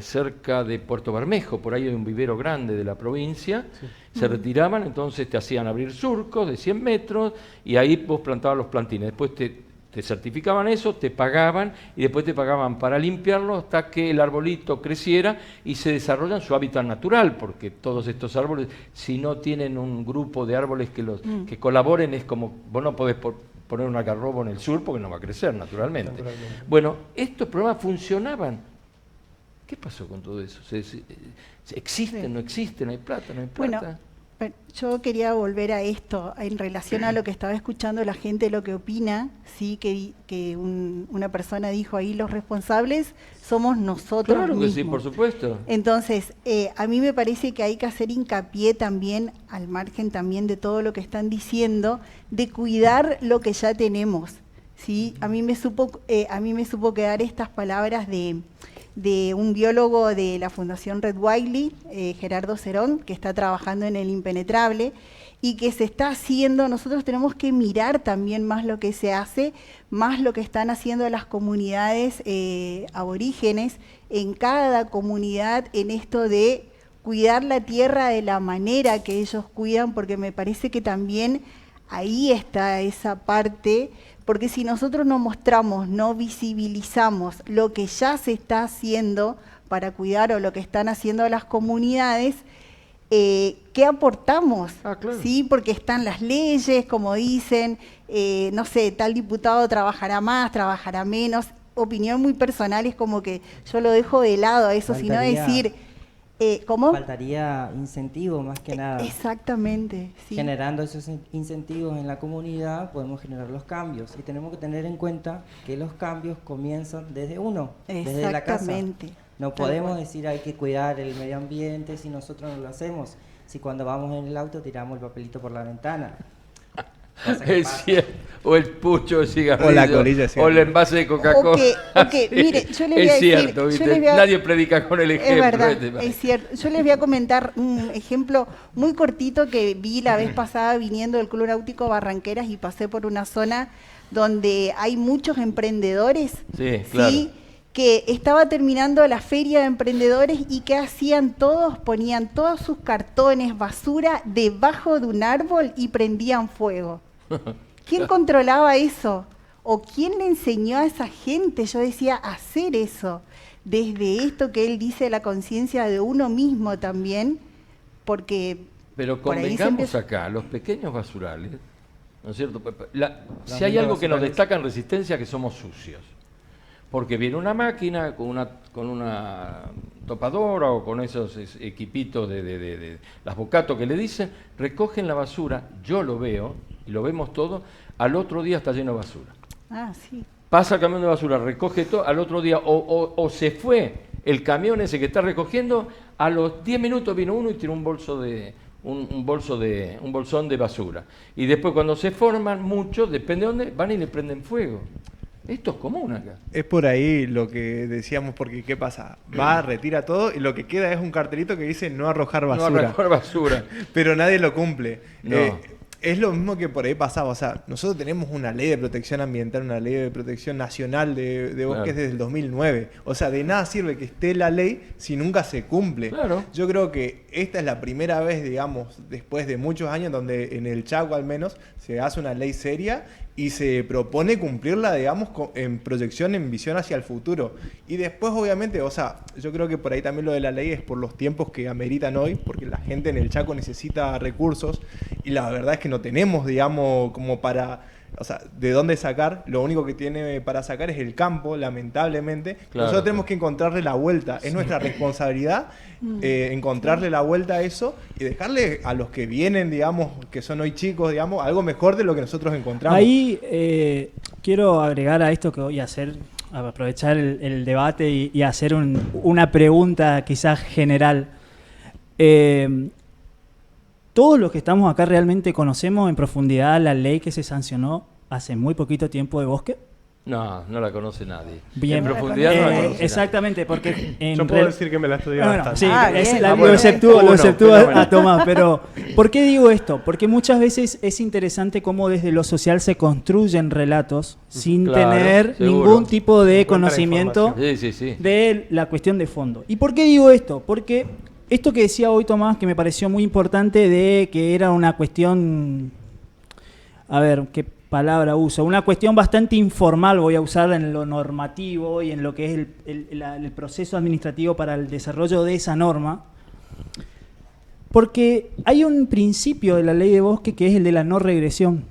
cerca de Puerto Bermejo, por ahí hay un vivero grande de la provincia, se retiraban, entonces te hacían abrir surcos de 100 metros, y ahí vos plantabas los plantines. Después te certificaban eso, te pagaban, y después te pagaban para limpiarlo hasta que el arbolito creciera y se desarrolla en su hábitat natural, porque todos estos árboles, si no tienen un grupo de árboles que colaboren, es como, vos no podés poner un algarrobo en el sur porque no va a crecer naturalmente. Bueno, estos programas funcionaban. ¿Qué pasó con todo eso? ¿Existen, no existen? ¿Hay plata, no hay plata? Bueno, yo quería volver a esto, en relación a lo que estaba escuchando la gente, lo que opina, sí, que una persona dijo ahí, los responsables somos nosotros mismos. Claro que sí, por supuesto. Entonces, a mí me parece que hay que hacer hincapié también, al margen también de todo lo que están diciendo, de cuidar lo que ya tenemos, ¿sí? A mí me supo quedar estas palabras de un biólogo de la Fundación Red Wiley, Gerardo Cerón, que está trabajando en el impenetrable, y que se está haciendo. Nosotros tenemos que mirar también más lo que se hace, más lo que están haciendo las comunidades aborígenes en cada comunidad, en esto de cuidar la tierra de la manera que ellos cuidan, porque me parece que también ahí está esa parte. Porque si nosotros no mostramos, no visibilizamos lo que ya se está haciendo para cuidar, o lo que están haciendo las comunidades, ¿qué aportamos? Claro. ¿Sí? Porque están las leyes, como dicen, no sé, tal diputado trabajará más, trabajará menos. Opinión muy personal, es como que yo lo dejo de lado a eso, sino decir... ¿Cómo? Faltaría incentivo más que nada. Exactamente, sí. Generando esos incentivos en la comunidad podemos generar los cambios, y tenemos que tener en cuenta que los cambios comienzan desde uno, desde la casa. No podemos decir hay que cuidar el medio ambiente si nosotros no lo hacemos, si cuando vamos en el auto tiramos el papelito por la ventana. Es cierto, o el pucho de cigarrillo, o la colilla, o el envase de Coca-Cola. Sí. Mire, yo les voy a decir, cierto, ¿viste? Nadie predica con el ejemplo. Es verdad, es cierto. Yo les voy a comentar un ejemplo muy cortito que vi la vez pasada viniendo del Club Náutico Barranqueras, y pasé por una zona donde hay muchos emprendedores, Sí, claro. ¿sí? Que estaba terminando la feria de emprendedores y que hacían todos, ponían todos sus cartones, basura debajo de un árbol y prendían fuego. ¿Quién controlaba eso? ¿O quién le enseñó a esa gente? Yo decía, hacer eso. Desde esto que él dice, la conciencia de uno mismo también, porque... Pero por ahí se convengamos empieza- acá, los pequeños basurales, ¿no es cierto? Si hay algo que nos destaca en Resistencia, que somos sucios. Porque viene una máquina con una topadora o con esos equipitos de las bocatos que le dicen, recogen la basura, yo lo veo, y lo vemos todo, al otro día está lleno de basura. Ah, sí. Pasa el camión de basura, recoge todo, al otro día o se fue el camión ese que está recogiendo, a los 10 minutos vino uno y tiró un bolsón de basura. Y después cuando se forman muchos, depende de dónde, van y le prenden fuego. Esto es común acá. Es por ahí lo que decíamos, porque ¿qué pasa? Va, retira todo y lo que queda es un cartelito que dice no arrojar basura. No arrojar basura. Pero nadie lo cumple. No. Es lo mismo que por ahí pasaba. O sea, nosotros tenemos una ley de protección ambiental, una ley de protección nacional de bosques Claro. desde el 2009. O sea, de nada sirve que esté la ley si nunca se cumple. Claro. Yo creo que esta es la primera vez, digamos, después de muchos años, donde en el Chaco al menos se hace una ley seria y se propone cumplirla, digamos, en proyección, en visión hacia el futuro. Y después, obviamente, o sea, yo creo que por ahí también lo de la ley es por los tiempos que ameritan hoy, porque la gente en el Chaco necesita recursos y la verdad es que no tenemos, digamos, como para... O sea, ¿de dónde sacar? Lo único que tiene para sacar es el campo, lamentablemente. Claro. Nosotros tenemos que encontrarle la vuelta. Es nuestra responsabilidad encontrarle la vuelta a eso y dejarle a los que vienen, digamos, que son hoy chicos, digamos, algo mejor de lo que nosotros encontramos. Ahí quiero agregar a esto que voy a hacer, aprovechar el debate y hacer una pregunta quizás general. Todos los que estamos acá realmente conocemos en profundidad la ley que se sancionó hace muy poquito tiempo de bosque. No la conoce nadie. Bien. En profundidad no la conoce exactamente, porque... Yo puedo decir que me la estudié bastante. Sí, bien. lo exceptúo a Tomás, pero ¿por qué digo esto? Porque muchas veces es interesante cómo desde lo social se construyen relatos sin Claro, tener seguro. ningún tipo de Encuentra conocimiento Sí. de la cuestión de fondo. ¿Y por qué digo esto? Porque esto que decía hoy Tomás, que me pareció muy importante, de que era una cuestión, a ver, ¿qué palabra uso? Una cuestión bastante informal, voy a usar en lo normativo y en lo que es el proceso administrativo para el desarrollo de esa norma. Porque hay un principio de la ley de bosque que es el de la no regresión.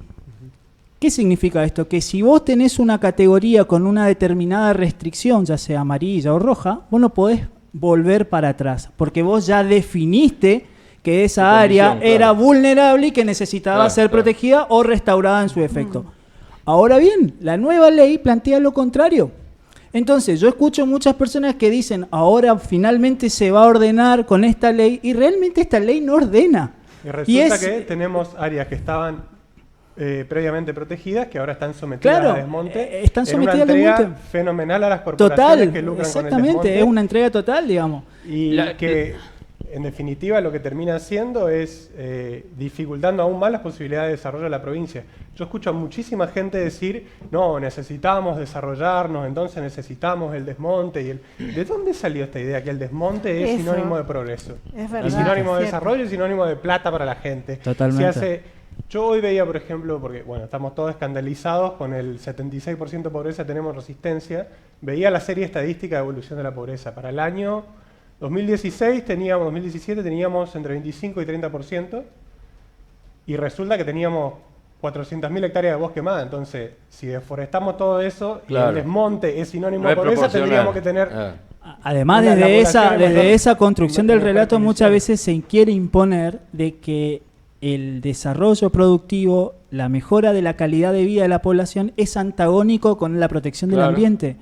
¿Qué significa esto? Que si vos tenés una categoría con una determinada restricción, ya sea amarilla o roja, vos no podés volver para atrás, porque vos ya definiste que esa área era vulnerable y que necesitaba ser protegida o restaurada en su efecto. Ahora bien, la nueva ley plantea lo contrario. Entonces, yo escucho muchas personas que dicen, ahora finalmente se va a ordenar con esta ley, y realmente esta ley no ordena. Y resulta que tenemos áreas que estaban previamente protegidas, que ahora están sometidas a desmonte. Están sometidas en una al entrega desmonte. fenomenal a las corporaciones que lucran con el desmonte. Exactamente, es una entrega total, digamos. Y que, en definitiva, lo que termina haciendo es dificultando aún más las posibilidades de desarrollo de la provincia. Yo escucho a muchísima gente decir, no, necesitamos desarrollarnos, entonces necesitamos el desmonte. ¿De dónde salió esta idea que el desmonte es sinónimo de progreso? Es verdad, y sinónimo es de cierto. desarrollo y sinónimo de plata para la gente. Totalmente. Yo hoy veía, por ejemplo, porque bueno, estamos todos escandalizados con el 76% de pobreza, tenemos Resistencia, veía la serie estadística de evolución de la pobreza. Para el año 2017 teníamos entre 25 y 30%, y resulta que teníamos 400.000 hectáreas de bosque más. Entonces, si deforestamos todo eso y el desmonte es sinónimo de pobreza, tendríamos que tener... Además, desde esa construcción del relato muchas veces se quiere imponer de que el desarrollo productivo, la mejora de la calidad de vida de la población es antagónico con la protección del ambiente.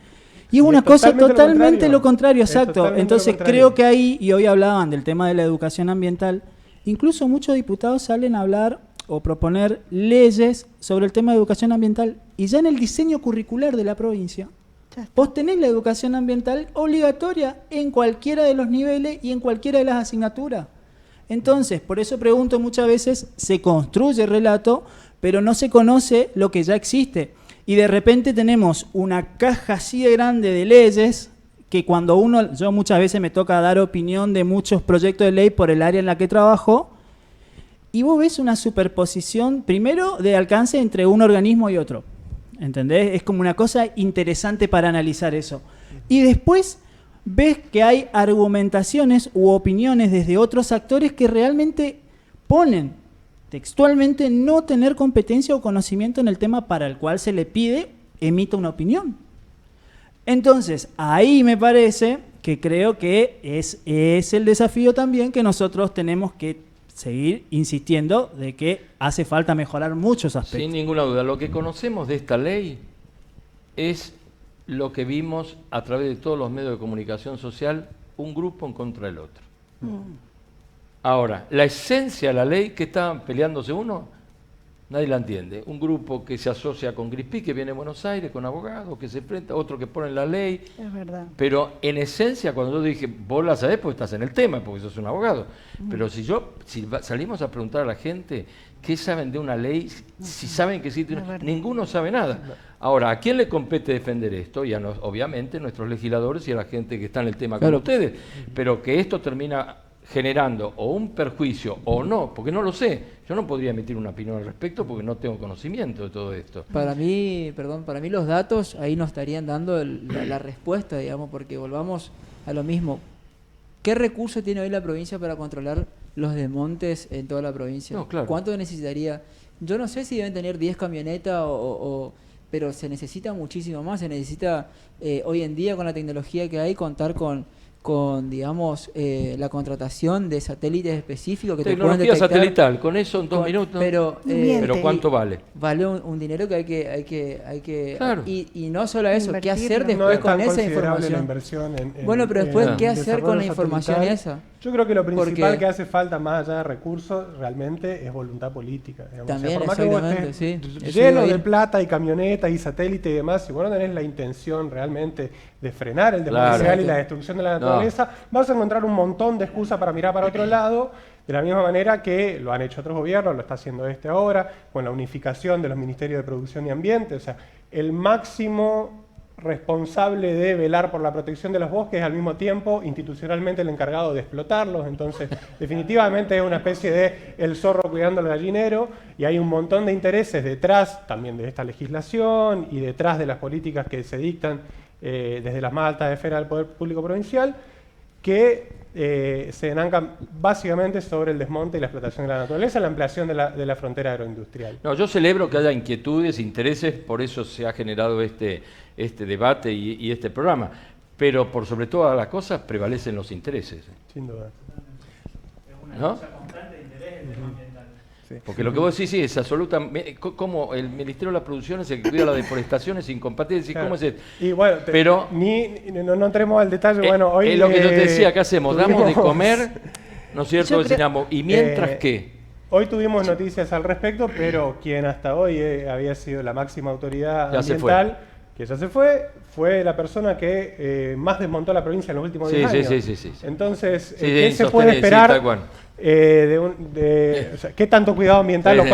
Y es una cosa totalmente lo contrario, exacto. Entonces creo que ahí, y hoy hablaban del tema de la educación ambiental, incluso muchos diputados salen a hablar o proponer leyes sobre el tema de educación ambiental, y ya en el diseño curricular de la provincia vos tenés la educación ambiental obligatoria en cualquiera de los niveles y en cualquiera de las asignaturas. Entonces, por eso pregunto muchas veces, se construye relato, pero no se conoce lo que ya existe. y de repente tenemos una caja así de grande de leyes que cuando yo muchas veces me toca dar opinión de muchos proyectos de ley por el área en la que trabajo, y vos ves una superposición, primero, de alcance entre un organismo y otro. ¿Entendés? Es como una cosa interesante para analizar eso. Y después ves que hay argumentaciones u opiniones desde otros actores que realmente ponen textualmente no tener competencia o conocimiento en el tema para el cual se le pide emita una opinión. Entonces, ahí me parece que creo que es el desafío también que nosotros tenemos que seguir insistiendo de que hace falta mejorar muchos aspectos. Sin ninguna duda, lo que conocemos de esta ley es lo que vimos a través de todos los medios de comunicación social, un grupo en contra del otro. Ahora, la esencia de la ley, que estaban peleándose uno, nadie la entiende. Un grupo que se asocia con Crispí, que viene de Buenos Aires, con abogados, que se enfrenta, otro que pone la ley. Es verdad. Pero en esencia, cuando yo dije, vos la sabés porque estás en el tema, porque sos un abogado. Pero si salimos a preguntar a la gente qué saben de una ley, si saben que existe una, ninguno sabe nada. Ahora, ¿a quién le compete defender esto? Y obviamente nuestros legisladores y a la gente que está en el tema con ustedes. Pero que esto termina generando o un perjuicio o no, porque no lo sé. Yo no podría emitir una opinión al respecto porque no tengo conocimiento de todo esto. Para mí los datos ahí nos estarían dando la respuesta, digamos, porque volvamos a lo mismo. ¿Qué recursos tiene hoy la provincia para controlar los desmontes en toda la provincia? No, claro. ¿Cuánto necesitaría? Yo no sé si deben tener 10 camionetas pero se necesita muchísimo más. Se necesita hoy en día, con la tecnología que hay, contar con digamos, la contratación de satélites específicos que tecnología te pueden detectar satelital, con eso en 2 minutos. Pero ¿cuánto vale? Vale un dinero que hay que claro. y no solo eso, ¿qué hacer después no es tan con esa considerable información? La inversión bueno, pero después, ¿qué hacer con la información esa? Yo creo que lo principal que hace falta, más allá de recursos, realmente es voluntad política. Digamos. También, por más que vos estés lleno de plata y camionetas y satélites y demás, si vos no tenés la intención realmente de frenar el desmonte y la destrucción de la naturaleza, vas a encontrar un montón de excusas para mirar para otro lado, de la misma manera que lo han hecho otros gobiernos, lo está haciendo este ahora, con la unificación de los ministerios de Producción y Ambiente. O sea, el máximo responsable de velar por la protección de los bosques es al mismo tiempo institucionalmente el encargado de explotarlos. Entonces, definitivamente es una especie de el zorro cuidando al gallinero, y hay un montón de intereses detrás también de esta legislación y detrás de las políticas que se dictan desde las más altas esferas del Poder Público Provincial, que se enancan básicamente sobre el desmonte y la explotación de la naturaleza, la ampliación de la frontera agroindustrial. No, yo celebro que haya inquietudes, intereses, por eso se ha generado este debate y este programa, pero por sobre todas las cosas prevalecen los intereses. Sin duda. ¿No? Porque lo que vos decís es absolutamente, como el Ministerio de la Producción es el que cuida la deforestación, es incompatible, ¿cómo es eso? Y bueno, pero no entremos al detalle, bueno, hoy... Es lo que yo te decía, ¿qué hacemos? Damos de comer, ¿no es cierto? Enseñamos, ¿y mientras qué? Hoy tuvimos noticias al respecto, pero quien hasta hoy había sido la máxima autoridad ambiental, que ya se fue la persona que más desmontó la provincia en los últimos 10 años. Sí. Entonces, ¿qué se puede esperar? O sea, ¿qué tanto cuidado ambiental o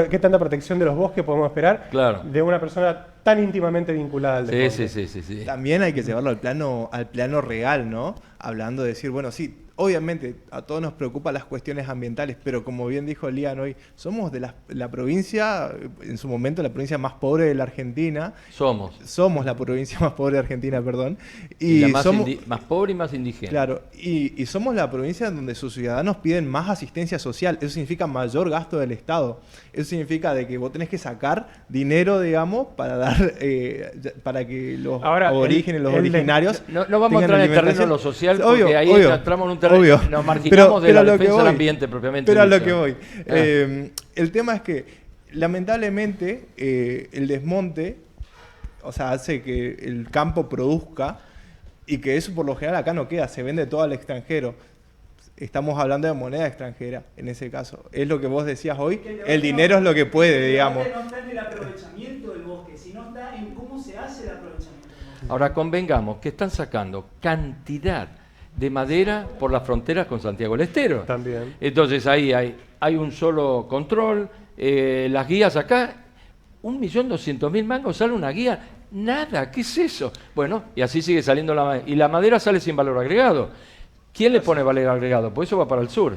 qué tanta protección de los bosques podemos esperar de una persona tan íntimamente vinculada al deporte? Sí. También hay que llevarlo al plano real, ¿no? Hablando de decir, bueno, sí, obviamente a todos nos preocupan las cuestiones ambientales, pero como bien dijo Lian hoy, somos de la provincia, en su momento la provincia más pobre de la Argentina. Somos la provincia más pobre de Argentina, perdón. Y la más pobre y más indígena. Claro, y somos la provincia donde sus ciudadanos piden más asistencia social. Eso significa mayor gasto del Estado. Eso significa de que vos tenés que sacar dinero, digamos, para dar para que los aborígenes, los originarios... No vamos a entrar en el terreno de lo social, porque obvio, ahí entramos en un terreno, nos marginamos de la defensa del ambiente propiamente. Pero a lo que voy. El tema es que, lamentablemente, el desmonte, o sea, hace que el campo produzca, y que eso por lo general acá no queda, se vende todo al extranjero. Estamos hablando de moneda extranjera, en ese caso. Es lo que vos decías hoy, el dinero es lo que puede, digamos. No está en el aprovechamiento del bosque, sino está en cómo se hace el aprovechamiento del bosque. Ahora convengamos que están sacando cantidad de madera por las fronteras con Santiago del Estero. También. Entonces ahí hay un solo control, las guías acá, 1.200.000 mangos sale una guía. Nada, ¿qué es eso? Bueno, y así sigue saliendo la madera. Y la madera sale sin valor agregado. ¿Quién le pone valor agregado? Pues eso va para el sur.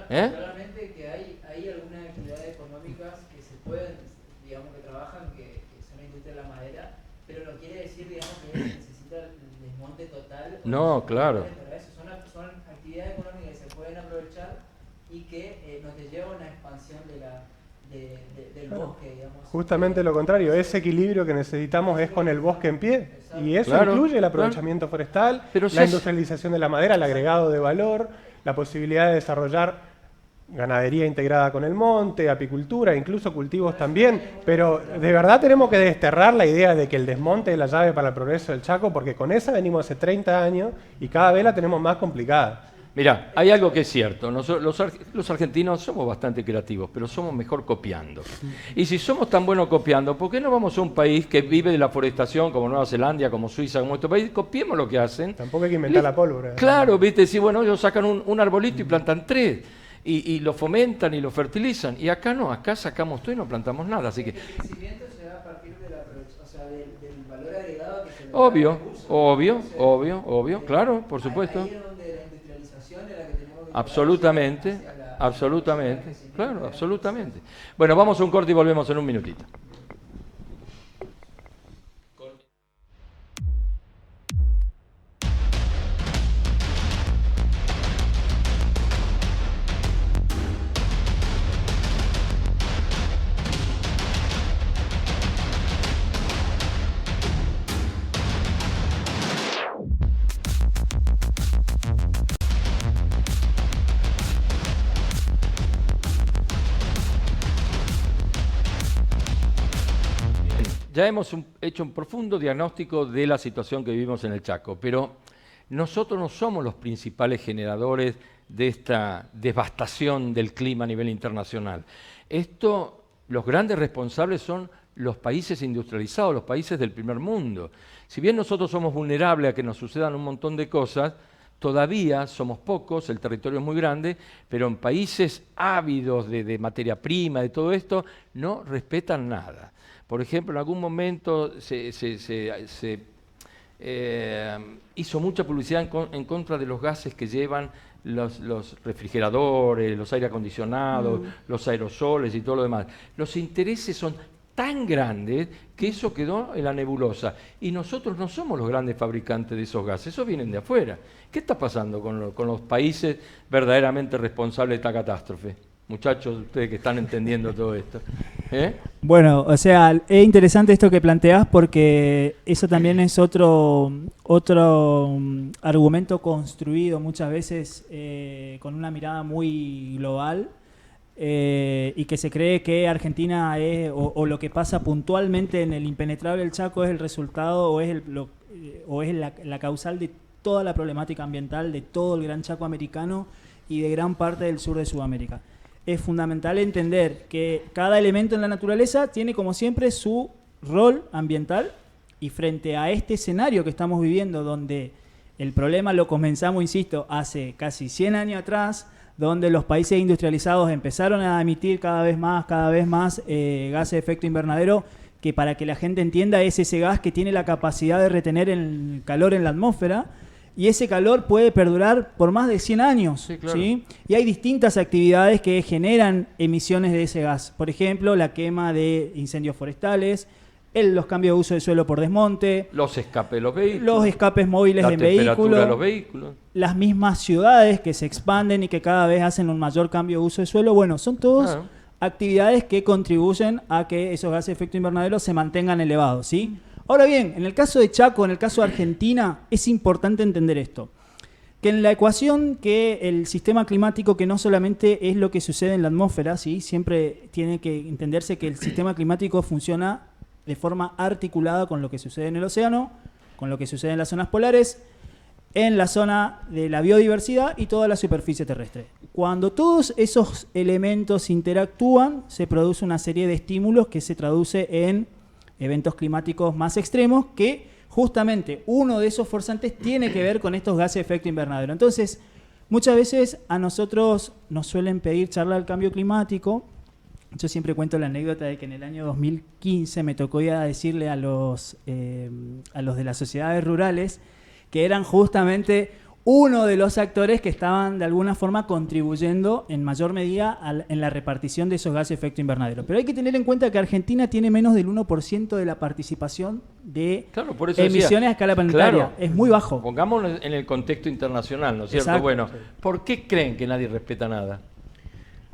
Claramente que hay algunas actividades económicas que se pueden, digamos, que trabajan, que son la industria de la madera, pero no quiere decir, digamos, que se necesita el desmonte total. No, claro. Son actividades económicas que se pueden aprovechar y que nos lleva a una expansión del bosque, digamos. Justamente lo contrario, ese equilibrio que necesitamos es con el bosque en pie. Y eso incluye el aprovechamiento forestal, la industrialización de la madera, el agregado de valor, la posibilidad de desarrollar ganadería integrada con el monte, apicultura, incluso cultivos también. Pero de verdad tenemos que desterrar la idea de que el desmonte es la llave para el progreso del Chaco, porque con esa venimos hace 30 años y cada vez la tenemos más complicada. Mirá, hay algo que es cierto, los argentinos somos bastante creativos, pero somos mejor copiando. Y si somos tan buenos copiando, ¿por qué no vamos a un país que vive de la forestación, como Nueva Zelanda, como Suiza, como estos países? Copiemos lo que hacen. Tampoco hay que inventar la pólvora. Claro, viste, sí, bueno, ellos sacan un arbolito y plantan 3, y lo fomentan y lo fertilizan. Y acá no, acá sacamos todo y no plantamos nada, así que... El crecimiento se da a partir de del valor agregado que se le da Obvio, claro, por supuesto. Ahí es donde la industrialización es la que tenemos que Absolutamente, claro, absolutamente. Bueno, vamos a un corte y volvemos en un minutito. Ya hemos hecho un profundo diagnóstico de la situación que vivimos en el Chaco, pero nosotros no somos los principales generadores de esta devastación del clima a nivel internacional. Los grandes responsables son los países industrializados, los países del primer mundo. Si bien nosotros somos vulnerables a que nos sucedan un montón de cosas, todavía somos pocos, el territorio es muy grande, pero en países ávidos de materia prima, de todo esto, no respetan nada. Por ejemplo, en algún momento se hizo mucha publicidad en contra de los gases que llevan los refrigeradores, los aire acondicionados, los aerosoles y todo lo demás. Los intereses son tan grandes que eso quedó en la nebulosa. Y nosotros no somos los grandes fabricantes de esos gases, esos vienen de afuera. ¿Qué está pasando con los países verdaderamente responsables de esta catástrofe? Muchachos, ustedes que están entendiendo todo esto. Bueno, o sea, es interesante esto que planteás porque eso también es otro argumento construido muchas veces con una mirada muy global y que se cree que Argentina es, o lo que pasa puntualmente en el impenetrable del Chaco es el resultado o es la causal de toda la problemática ambiental de todo el Gran Chaco americano y de gran parte del sur de Sudamérica. Es fundamental entender que cada elemento en la naturaleza tiene, como siempre, su rol ambiental y frente a este escenario que estamos viviendo, donde el problema lo comenzamos, insisto, hace casi 100 años atrás, donde los países industrializados empezaron a emitir cada vez más gases de efecto invernadero, que para que la gente entienda es ese gas que tiene la capacidad de retener el calor en la atmósfera, y ese calor puede perdurar por más de 100 años. Sí, claro. ¿Sí? Y hay distintas actividades que generan emisiones de ese gas. Por ejemplo, la quema de incendios forestales, los cambios de uso de suelo por desmonte, los escapes de los vehículos, los escapes móviles en vehículos, de los vehículos, las mismas ciudades que se expanden y que cada vez hacen un mayor cambio de uso de suelo. Bueno, son todas actividades que contribuyen a que esos gases de efecto invernadero se mantengan elevados, ¿sí? Ahora bien, en el caso de Chaco, en el caso de Argentina, es importante entender esto. Que en la ecuación que el sistema climático, que no solamente es lo que sucede en la atmósfera, ¿sí? Siempre tiene que entenderse que el sistema climático funciona de forma articulada con lo que sucede en el océano, con lo que sucede en las zonas polares, en la zona de la biodiversidad y toda la superficie terrestre. Cuando todos esos elementos interactúan, se produce una serie de estímulos que se traduce en eventos climáticos más extremos, que justamente uno de esos forzantes tiene que ver con estos gases de efecto invernadero. Entonces, muchas veces a nosotros nos suelen pedir charla del cambio climático, Yo siempre cuento la anécdota de que en el año 2015 me tocó ir a decirle a los de las sociedades rurales que eran justamente uno de los actores que estaban de alguna forma contribuyendo en mayor medida en la repartición de esos gases de efecto invernadero. Pero hay que tener en cuenta que Argentina tiene menos del 1% de la participación de por eso emisiones a escala planetaria. Claro, es muy bajo. Pongámonos en el contexto internacional, ¿no es cierto? Exacto. Bueno, ¿por qué creen que nadie respeta nada?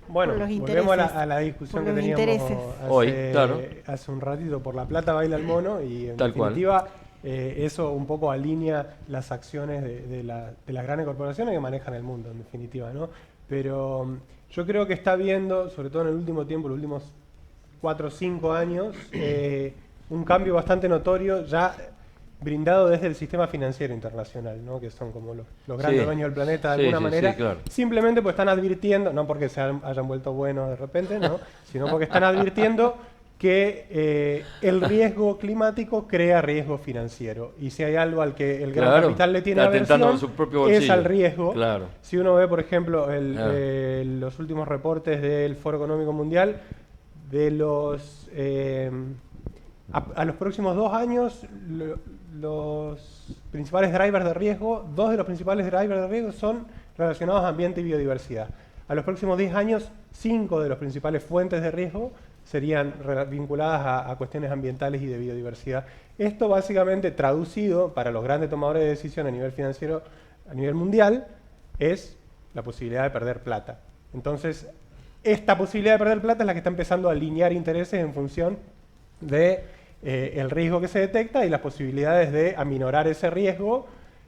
Bueno, Por los volvemos intereses. a la discusión que Por los teníamos intereses. Hoy, claro. hace un ratito. Por la plata baila el mono y en Tal cual. definitiva eso un poco alinea las acciones de las grandes corporaciones que manejan el mundo, en definitiva, ¿no? Pero yo creo que está viendo, sobre todo en el último tiempo, los últimos 4 o 5 años, un cambio bastante notorio ya brindado desde el sistema financiero internacional, ¿no? Que son como los grandes dueños del planeta de alguna manera, claro. simplemente pues están advirtiendo, no porque se hayan vuelto buenos de repente, ¿no? Sino porque están advirtiendo que el riesgo climático crea riesgo financiero. Y si hay algo al que el gran capital le tiene aversión, es al riesgo. Claro. Si uno ve, por ejemplo, los últimos reportes del Foro Económico Mundial, de los a los próximos 2 años, los principales drivers de riesgo, 2 de los principales drivers de riesgo son relacionados a ambiente y biodiversidad. A los próximos 10 años, 5 de las principales fuentes de riesgo serían vinculadas a cuestiones ambientales y de biodiversidad. Esto básicamente traducido para los grandes tomadores de decisión a nivel financiero, a nivel mundial, es la posibilidad de perder plata. Entonces, esta posibilidad de perder plata es la que está empezando a alinear intereses en función de el riesgo que se detecta y las posibilidades de aminorar ese riesgo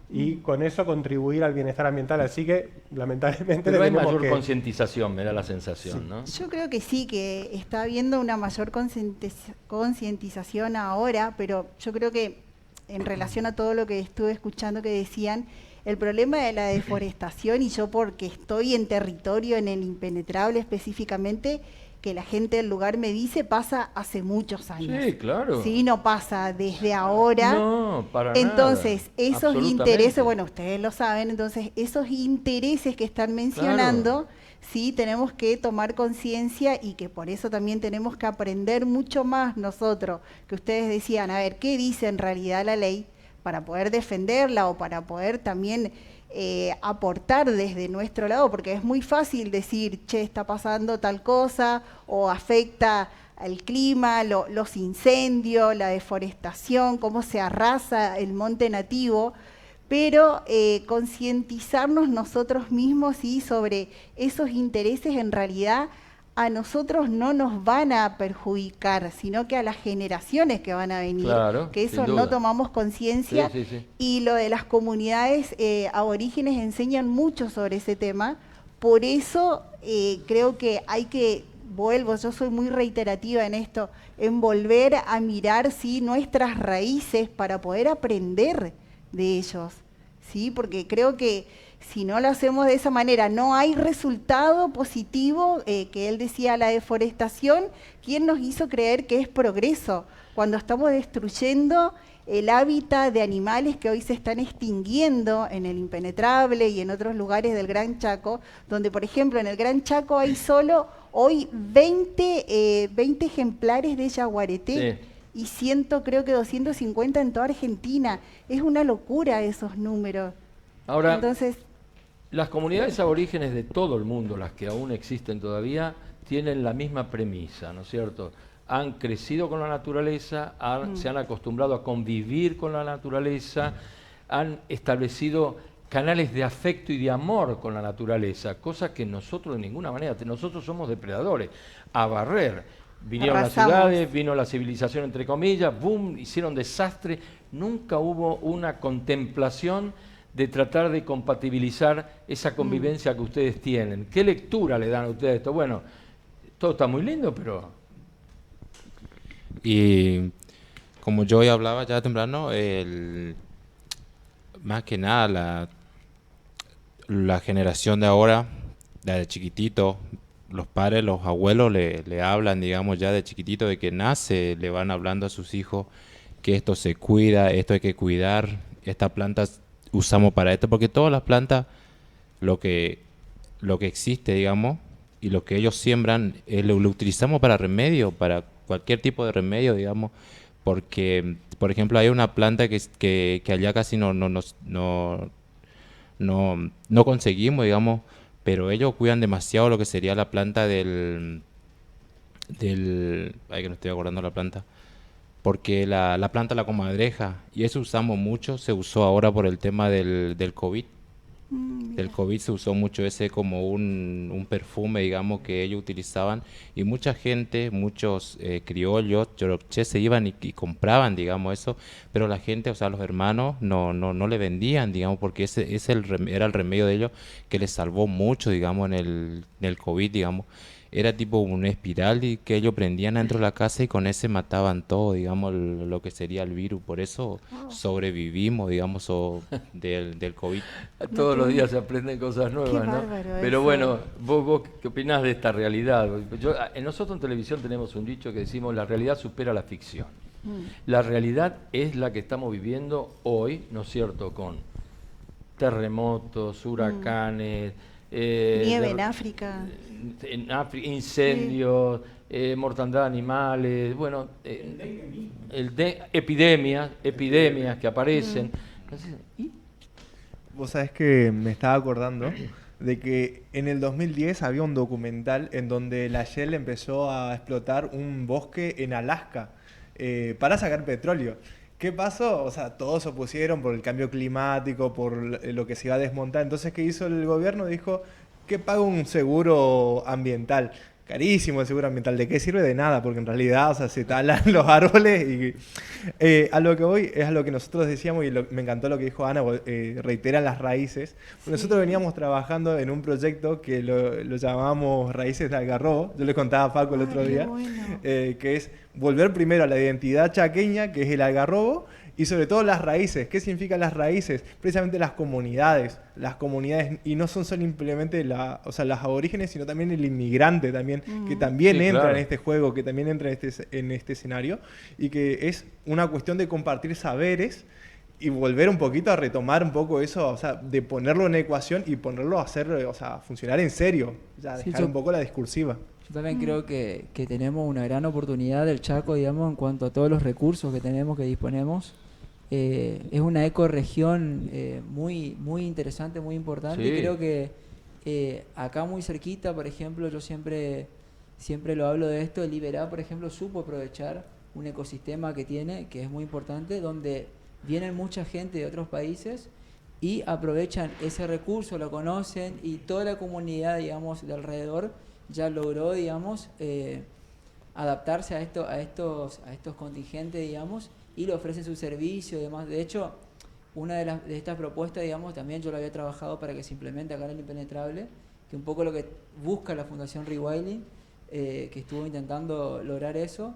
y con eso contribuir al bienestar ambiental. Así que, lamentablemente, pero hay mayor concientización, me da la sensación, sí, ¿no? Yo creo que sí, que está habiendo una mayor concientización ahora, pero yo creo que en relación a todo lo que estuve escuchando que decían, el problema de la deforestación, y yo porque estoy en territorio, en el impenetrable específicamente, que la gente del lugar me dice, pasa hace muchos años. Sí, claro. Sí, no pasa desde ahora. No, para entonces, nada. Esos intereses, bueno, ustedes lo saben, entonces esos intereses que están mencionando, sí, tenemos que tomar conciencia y que por eso también tenemos que aprender mucho más nosotros, que ustedes decían, a ver, ¿qué dice en realidad la ley para poder defenderla o para poder también aportar desde nuestro lado? Porque es muy fácil decir, che, está pasando tal cosa, o afecta al clima, los incendios, la deforestación, cómo se arrasa el monte nativo, pero concientizarnos nosotros mismos ¿sí? sobre esos intereses en realidad a nosotros no nos van a perjudicar, sino que a las generaciones que van a venir, que eso no tomamos conciencia. Y lo de las comunidades aborígenes enseñan mucho sobre ese tema, por eso creo que hay que, yo soy muy reiterativa en esto, en volver a mirar ¿sí? nuestras raíces para poder aprender de ellos, ¿sí? Porque creo que si no lo hacemos de esa manera, no hay resultado positivo, que él decía, la deforestación. ¿Quién nos hizo creer que es progreso? Cuando estamos destruyendo el hábitat de animales que hoy se están extinguiendo en el impenetrable y en otros lugares del Gran Chaco, donde, por ejemplo, en el Gran Chaco hay solo hoy 20 ejemplares de yaguareté. Y creo que 250 en toda Argentina. Es una locura esos números. Ahora, entonces, las comunidades aborígenes de todo el mundo, las que aún existen todavía, tienen la misma premisa, ¿no es cierto? Han crecido con la naturaleza, se han acostumbrado a convivir con la naturaleza, han establecido canales de afecto y de amor con la naturaleza, cosa que nosotros de ninguna manera, nosotros somos depredadores, a barrer. Vinieron las ciudades, vino la civilización entre comillas, boom, hicieron desastre, nunca hubo una contemplación de tratar de compatibilizar esa convivencia que ustedes tienen. ¿Qué lectura le dan a ustedes a esto? Bueno, todo está muy lindo, pero... Y como yo ya hablaba ya temprano, más que nada la generación de ahora, la de chiquitito, los padres, los abuelos le hablan, digamos, ya de chiquitito, de que nace, le van hablando a sus hijos que esto se cuida, esto hay que cuidar, esta planta usamos para esto, porque todas las plantas, lo que existe, digamos, y lo que ellos siembran lo utilizamos para remedio, para cualquier tipo de remedio, digamos, porque, por ejemplo, hay una planta que allá casi no conseguimos, digamos, pero ellos cuidan demasiado lo que sería la planta ay, que no estoy acordando la planta, porque la planta la comadreja, y eso usamos mucho, se usó ahora por el tema del COVID. Del COVID se usó mucho ese como un perfume, digamos, que ellos utilizaban, y mucha gente, muchos criollos, chorokché, se iban y compraban, digamos, eso, pero la gente, o sea, los hermanos no le vendían, digamos, porque ese era el remedio de ellos que les salvó mucho, digamos, en el COVID, digamos. Era tipo una espiral y que ellos prendían dentro de la casa y con ese mataban todo, digamos, lo que sería el virus. Por eso sobrevivimos, digamos, del COVID. Todos los días se aprenden cosas nuevas, ¿no? Pero bueno, vos ¿qué opinás de esta realidad? Nosotros en televisión tenemos un dicho que decimos: la realidad supera la ficción. La realidad es la que estamos viviendo hoy, ¿no es cierto?, con terremotos, huracanes, nieve en África. Incendios, mortandad de animales, bueno, epidemias que aparecen. Vos sabés que me estaba acordando de que en el 2010 había un documental en donde la Shell empezó a explotar un bosque en Alaska para sacar petróleo. ¿Qué pasó? O sea, todos se opusieron por el cambio climático, por lo que se iba a desmontar. Entonces, ¿qué hizo el gobierno? Dijo que paga un seguro ambiental. Carísimo el seguro ambiental. ¿De qué sirve? De nada, porque en realidad, o sea, se talan los árboles y a lo que voy es a lo que nosotros decíamos, y me encantó lo que dijo Ana, reiteran las raíces. Sí. Nosotros veníamos trabajando en un proyecto que lo llamábamos Raíces de Algarrobo. Yo le contaba a Paco el otro día, bueno. Que es volver primero a la identidad chaqueña, que es el algarrobo, y sobre todo las raíces. ¿Qué significan las raíces? Precisamente las comunidades, y no son simplemente las aborígenes, sino también el inmigrante también, que también entra en este juego, que también entra en este escenario, y que es una cuestión de compartir saberes y volver un poquito a retomar un poco eso, o sea, de ponerlo en ecuación y ponerlo a hacer, o sea, funcionar en serio, ya dejar un poco la discursiva. Yo también creo que tenemos una gran oportunidad del Chaco, digamos, en cuanto a todos los recursos que tenemos, que disponemos. Es una ecorregión muy interesante, muy importante. Sí. Creo que acá muy cerquita, por ejemplo, yo siempre lo hablo de esto, Liberá, por ejemplo, supo aprovechar un ecosistema que tiene, que es muy importante, donde vienen mucha gente de otros países y aprovechan ese recurso, lo conocen, y toda la comunidad, digamos, de alrededor ya logró, digamos, adaptarse a estos contingentes, digamos, y le ofrecen su servicio y demás. De hecho, una de estas propuestas, digamos, también yo la había trabajado para que se implemente acá en el Impenetrable, que un poco lo que busca la Fundación Rewilding, que estuvo intentando lograr eso.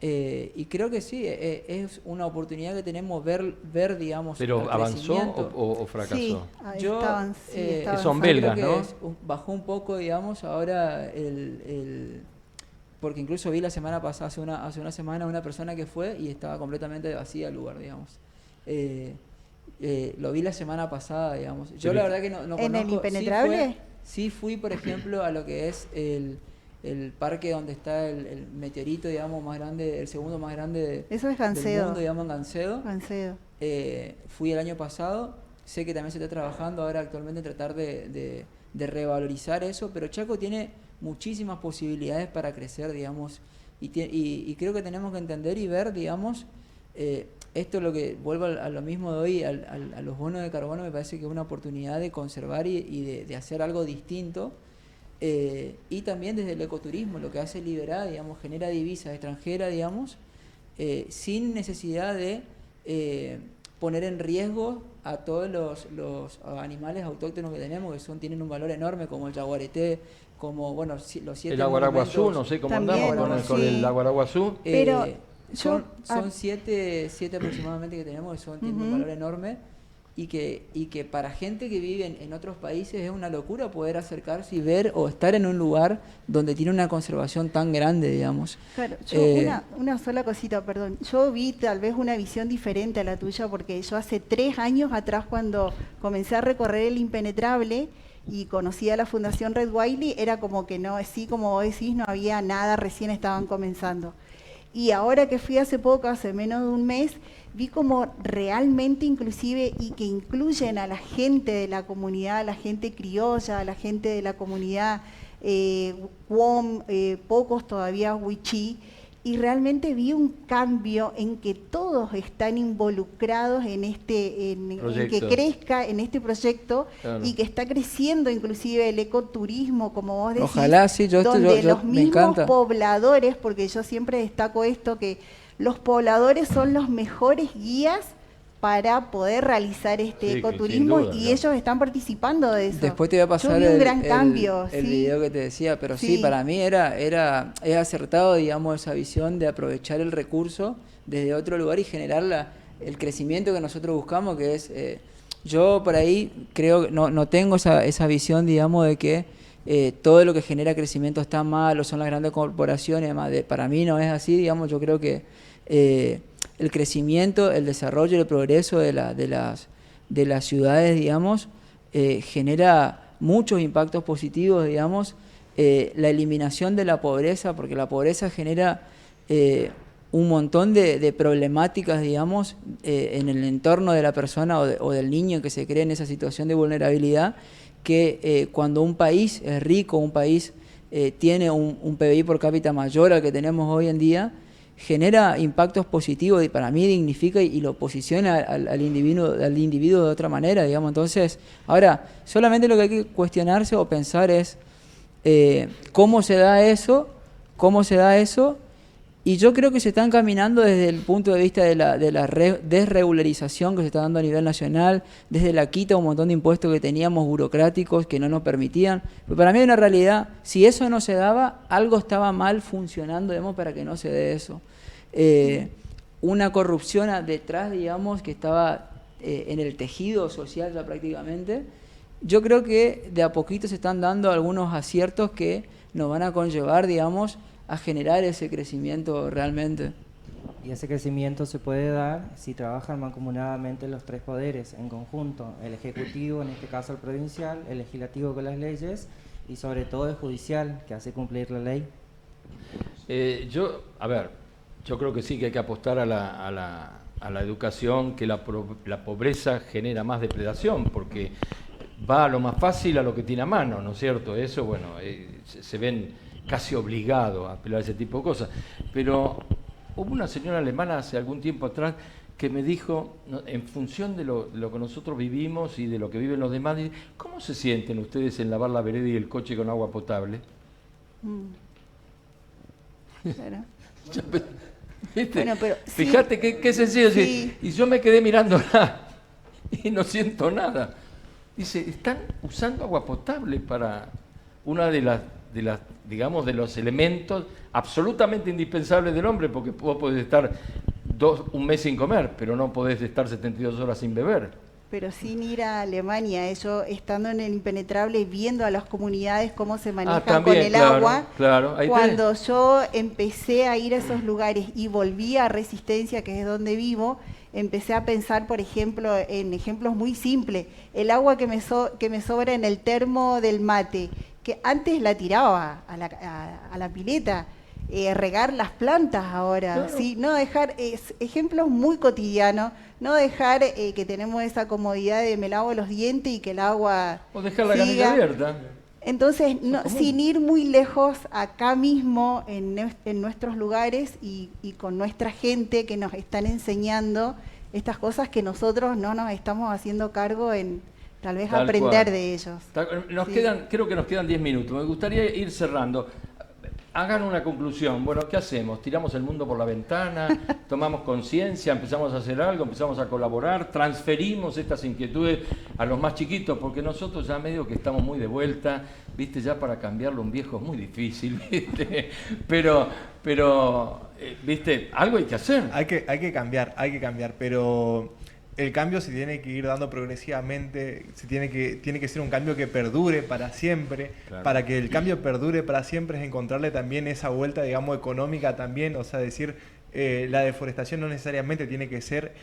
Y creo que sí, es una oportunidad que tenemos ver digamos. ¿Pero avanzó o fracasó? Sí, son belgas, ¿no? Bajó un poco, digamos, ahora porque incluso vi la semana pasada, hace una semana, una persona que fue y estaba completamente vacía el lugar, digamos. Lo vi la semana pasada, digamos. Yo la verdad que no conozco. ¿En el Impenetrable? Sí fui, por ejemplo, a lo que es el parque donde está el meteorito, digamos, más grande, el segundo más grande Eso es Gancedo. Del mundo, digamos, en Gancedo. Gancedo. Fui el año pasado, sé que también se está trabajando ahora actualmente en tratar de revalorizar eso, pero Chaco tiene muchísimas posibilidades para crecer, digamos, y creo que tenemos que entender y ver, digamos, esto es lo que, vuelvo a lo mismo de hoy, a los bonos de carbono, me parece que es una oportunidad de conservar y de hacer algo distinto. Y también desde el ecoturismo, lo que hace Liberá, digamos, genera divisas extranjeras, digamos, sin necesidad de poner en riesgo a todos los animales autóctonos que tenemos, que tienen un valor enorme, como el yaguareté, como, bueno, los 7 el aguaraguazú, no sé cómo andamos con el aguaraguazú. Pero son 7 aproximadamente que tenemos, que tienen un valor enorme. Y que para gente que vive en otros países es una locura poder acercarse y ver o estar en un lugar donde tiene una conservación tan grande, digamos. Claro, yo una sola cosita, perdón. Yo vi tal vez una visión diferente a la tuya, porque yo hace 3 años atrás, cuando comencé a recorrer el Impenetrable, y conocía la Fundación Red Wiley, era como que no, sí, como vos decís, no había nada, recién estaban comenzando. Y ahora que fui hace poco, hace menos de un mes, vi como realmente inclusive y que incluyen a la gente de la comunidad, a la gente criolla, a la gente de la comunidad Wom, pocos todavía Wichí, y realmente vi un cambio en que todos están involucrados en en que crezca en este proyecto, claro, y que está creciendo inclusive el ecoturismo, como vos decís. Ojalá, sí, donde los me mismos encanta. pobladores, porque yo siempre destaco esto, que los pobladores son los mejores guías para poder realizar este ecoturismo, duda, y ¿no? ellos están participando de eso. Después te voy a pasar un gran cambio, el ¿sí? video que te decía, pero sí, para mí es acertado, digamos, esa visión de aprovechar el recurso desde otro lugar y generar el crecimiento que nosotros buscamos, que es, yo por ahí creo, no tengo esa visión, digamos, de que todo lo que genera crecimiento está mal o son las grandes corporaciones, además para mí no es así, digamos, yo creo que el crecimiento, el desarrollo y el progreso de las ciudades, digamos, genera muchos impactos positivos, digamos, la eliminación de la pobreza, porque la pobreza genera un montón de problemáticas, digamos, en el entorno de la persona o del niño que se cree en esa situación de vulnerabilidad, que cuando un país es rico, un país tiene un PBI por cápita mayor al que tenemos hoy en día, genera impactos positivos y para mí dignifica y lo posiciona al individuo de otra manera, digamos. Entonces, ahora, solamente lo que hay que cuestionarse o pensar es cómo se da eso, y yo creo que se están caminando desde el punto de vista de la desregularización que se está dando a nivel nacional, desde la quita de un montón de impuestos que teníamos burocráticos que no nos permitían. Pero para mí hay una realidad, si eso no se daba, algo estaba mal funcionando, digamos, para que no se dé eso. Una corrupción detrás, digamos, que estaba en el tejido social ya prácticamente. Yo creo que de a poquito se están dando algunos aciertos que nos van a conllevar, digamos, a generar ese crecimiento realmente. Y ese crecimiento se puede dar si trabajan mancomunadamente los tres poderes en conjunto, el ejecutivo, en este caso el provincial, el legislativo con las leyes y sobre todo el judicial, que hace cumplir la ley. Yo creo que sí que hay que apostar a la educación, que la pobreza genera más depredación, porque va a lo más fácil, a lo que tiene a mano, ¿no es cierto? Eso, bueno, se ven casi obligados a apelar a ese tipo de cosas. Pero hubo una señora alemana hace algún tiempo atrás que me dijo, en función de lo que nosotros vivimos y de lo que viven los demás, ¿cómo se sienten ustedes en lavar la vereda y el coche con agua potable? Claro. ¿Viste? Bueno, pero fíjate qué sencillo. Sí. Y yo me quedé mirándola y no siento nada. Dice, están usando agua potable para una de los elementos absolutamente indispensables del hombre, porque vos podés estar un mes sin comer, pero no podés estar 72 horas sin beber. Pero sin ir a Alemania, yo estando en el Impenetrable, viendo a las comunidades cómo se manejan también, con el agua, cuando yo empecé a ir a esos lugares y volví a Resistencia, que es donde vivo, empecé a pensar, por ejemplo, en ejemplos muy simples, el agua que me sobra en el termo del mate, que antes la tiraba a la pileta, regar las plantas ahora, ¿sí? No dejar, ejemplos muy cotidianos, no dejar que tenemos esa comodidad de me lavo los dientes y que el agua o dejar la canilla abierta. Entonces, sin ir muy lejos, acá mismo, en nuestros lugares y con nuestra gente que nos están enseñando estas cosas que nosotros no nos estamos haciendo cargo en tal vez aprender de ellos. Creo que nos quedan 10 minutos. Me gustaría ir cerrando. Hagan una conclusión. Bueno, ¿qué hacemos? ¿Tiramos el mundo por la ventana? ¿Tomamos conciencia? ¿Empezamos a hacer algo? ¿Empezamos a colaborar? ¿Transferimos estas inquietudes a los más chiquitos? Porque nosotros ya medio que estamos muy de vuelta, ¿viste? Ya para cambiarlo un viejo es muy difícil, ¿viste? Pero ¿viste? Algo hay que hacer. Hay que cambiar, pero el cambio se tiene que ir dando progresivamente, tiene que ser un cambio que perdure para siempre. Claro. Para que el cambio perdure para siempre es encontrarle también esa vuelta, digamos, económica también, o sea, decir, la deforestación no necesariamente tiene que ser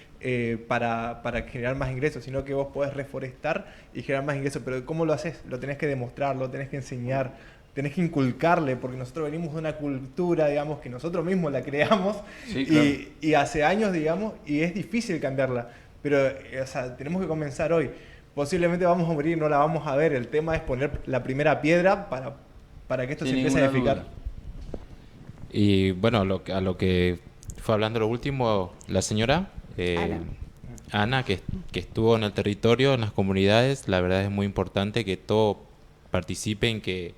para generar más ingresos, sino que vos podés reforestar y generar más ingresos. Pero ¿cómo lo haces? Lo tenés que demostrar, lo tenés que enseñar, tenés que inculcarle, porque nosotros venimos de una cultura, digamos, que nosotros mismos la creamos, sí, claro. y hace años, digamos, y es difícil cambiarla. Pero, o sea, tenemos que comenzar hoy. Posiblemente vamos a morir, no la vamos a ver. El tema es poner la primera piedra para que esto se empiece a edificar. Duda. Y bueno, a lo que fue hablando lo último, la señora Ana, que estuvo en el territorio, en las comunidades, la verdad es muy importante que todos participen, que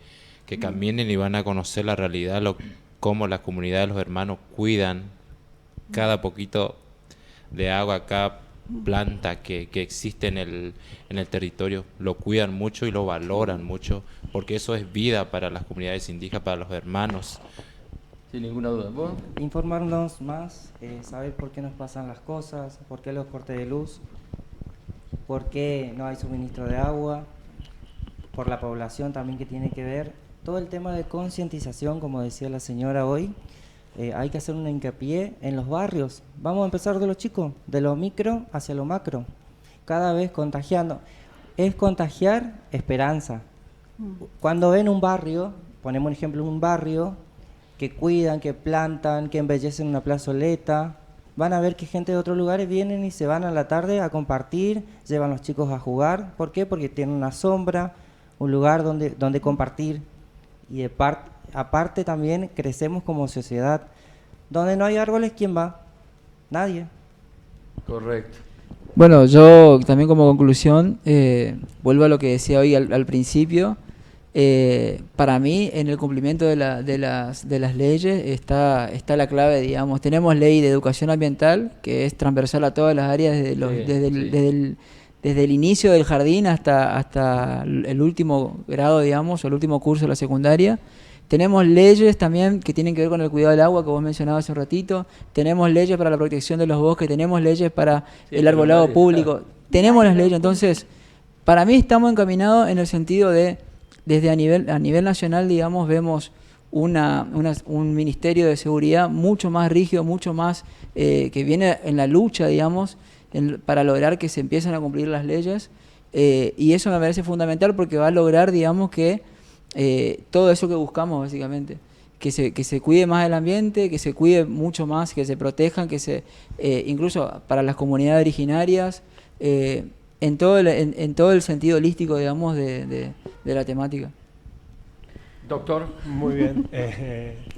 caminen y van a conocer la realidad, cómo las comunidades, los hermanos cuidan cada poquito de agua, cada planta que existe en el territorio, lo cuidan mucho y lo valoran mucho, porque eso es vida para las comunidades indígenas, para los hermanos. Sin ninguna duda. ¿Vos? Informarnos más, saber por qué nos pasan las cosas, por qué los cortes de luz, por qué no hay suministro de agua, por la población también que tiene que ver. Todo el tema de concientización, como decía la señora hoy, hay que hacer un hincapié en los barrios. Vamos a empezar de los chicos, de lo micro hacia lo macro, cada vez contagiando. Es contagiar esperanza. Cuando ven un barrio, ponemos un ejemplo, un barrio que cuidan, que plantan, que embellecen una plazoleta, van a ver que gente de otros lugares vienen y se van a la tarde a compartir, llevan a los chicos a jugar. ¿Por qué? Porque tienen una sombra, un lugar donde compartir. Y aparte también crecemos como sociedad. Donde no hay árboles, ¿quién va? Nadie. Correcto. Bueno, yo también como conclusión, vuelvo a lo que decía hoy al principio. Para mí, en el cumplimiento de las leyes está la clave, digamos. Tenemos ley de educación ambiental, que es transversal a todas las áreas, desde el inicio del jardín hasta el último grado, digamos, o el último curso de la secundaria. Tenemos leyes también que tienen que ver con el cuidado del agua, que vos mencionabas hace un ratito. Tenemos leyes para la protección de los bosques, tenemos leyes para el arbolado público. Tenemos las leyes, entonces, para mí estamos encaminados en el sentido de, desde a nivel nacional, digamos, vemos un ministerio de seguridad mucho más rígido, mucho más que viene en la lucha, digamos, para lograr que se empiecen a cumplir las leyes, y eso me parece fundamental porque va a lograr, digamos, que todo eso que buscamos, básicamente, que se cuide más el ambiente, que se cuide mucho más, que se protejan, incluso para las comunidades originarias, en todo el sentido holístico, digamos, de la temática. Doctor. Muy bien.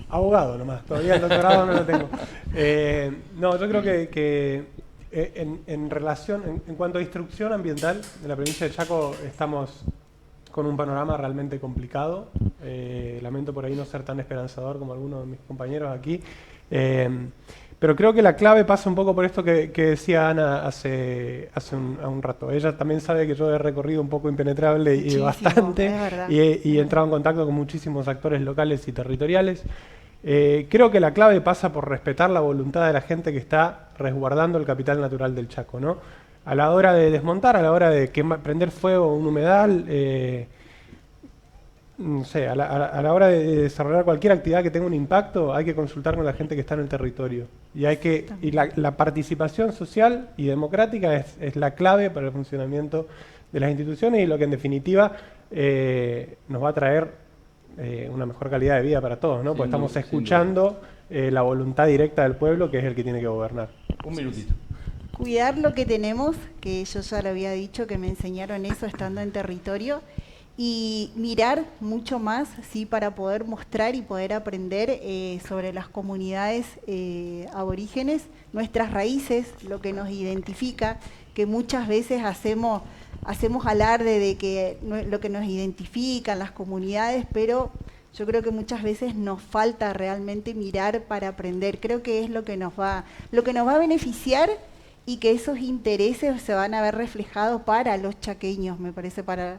Abogado nomás, todavía el doctorado no lo tengo. No, yo creo que en relación, en cuanto a instrucción ambiental de la provincia de Chaco, estamos con un panorama realmente complicado. Lamento por ahí no ser tan esperanzador como algunos de mis compañeros aquí. Pero creo que la clave pasa un poco por esto que decía Ana hace un rato. Ella también sabe que yo he recorrido un poco impenetrable y bastante, y he entrado en contacto con muchísimos actores locales y territoriales. Creo que la clave pasa por respetar la voluntad de la gente que está resguardando el capital natural del Chaco, ¿no? A la hora de desmontar, a la hora de prender fuego un humedal, no sé, a la hora de desarrollar cualquier actividad que tenga un impacto, hay que consultar con la gente que está en el territorio. Y la participación social y democrática es la clave para el funcionamiento de las instituciones y lo que en definitiva nos va a traer una mejor calidad de vida para todos, ¿no? Porque estamos escuchando la voluntad directa del pueblo, que es el que tiene que gobernar. Un minutito. Cuidar lo que tenemos, que yo ya lo había dicho, que me enseñaron eso estando en territorio, y mirar mucho más, sí, para poder mostrar y poder aprender sobre las comunidades aborígenes, nuestras raíces, lo que nos identifica, que muchas veces hacemos alarde de que lo que nos identifican las comunidades, pero yo creo que muchas veces nos falta realmente mirar para aprender. Creo que es lo que nos va a beneficiar, y que esos intereses se van a ver reflejados para los chaqueños, me parece, para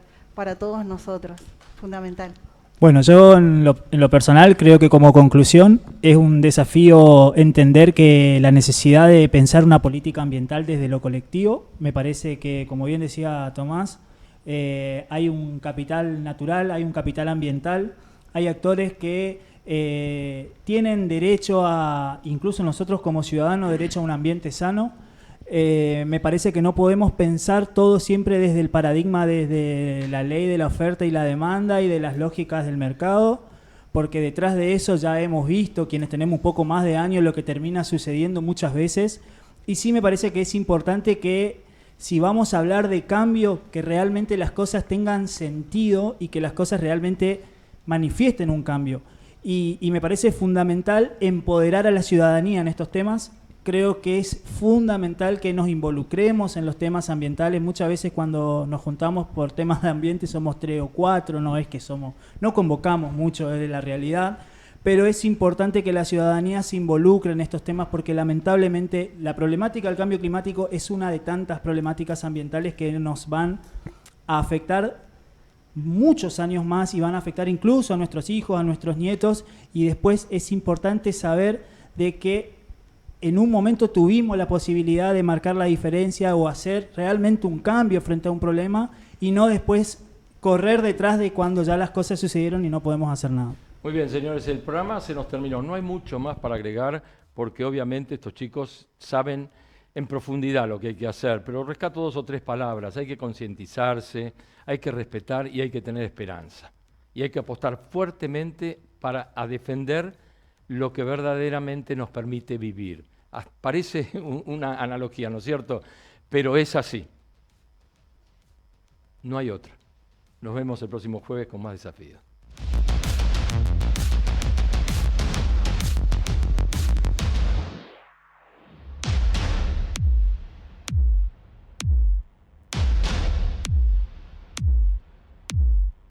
todos nosotros, fundamental. Bueno, yo en lo personal creo que como conclusión es un desafío entender que la necesidad de pensar una política ambiental desde lo colectivo. Me parece que, como bien decía Tomás, hay un capital natural, hay un capital ambiental, hay actores que tienen derecho a, incluso nosotros como ciudadanos, derecho a un ambiente sano. Me parece que no podemos pensar todo siempre desde el paradigma, desde la ley de la oferta y la demanda y de las lógicas del mercado, porque detrás de eso ya hemos visto, quienes tenemos un poco más de años, lo que termina sucediendo muchas veces. Y sí me parece que es importante que, si vamos a hablar de cambio, que realmente las cosas tengan sentido y que las cosas realmente manifiesten un cambio. Y me parece fundamental empoderar a la ciudadanía en estos temas. Creo que es fundamental que nos involucremos en los temas ambientales. Muchas veces cuando nos juntamos por temas de ambiente somos 3 o 4, no convocamos mucho de la realidad, pero es importante que la ciudadanía se involucre en estos temas porque lamentablemente la problemática del cambio climático es una de tantas problemáticas ambientales que nos van a afectar muchos años más y van a afectar incluso a nuestros hijos, a nuestros nietos, y después es importante saber de que en un momento tuvimos la posibilidad de marcar la diferencia o hacer realmente un cambio frente a un problema y no después correr detrás de cuando ya las cosas sucedieron y no podemos hacer nada. Muy bien, señores, el programa se nos terminó. No hay mucho más para agregar porque obviamente estos chicos saben en profundidad lo que hay que hacer, pero rescato 2 o 3 palabras. Hay que concientizarse, hay que respetar y hay que tener esperanza. Y hay que apostar fuertemente para defender lo que verdaderamente nos permite vivir. Parece una analogía, ¿no es cierto? Pero es así. No hay otra. Nos vemos el próximo jueves con más desafíos.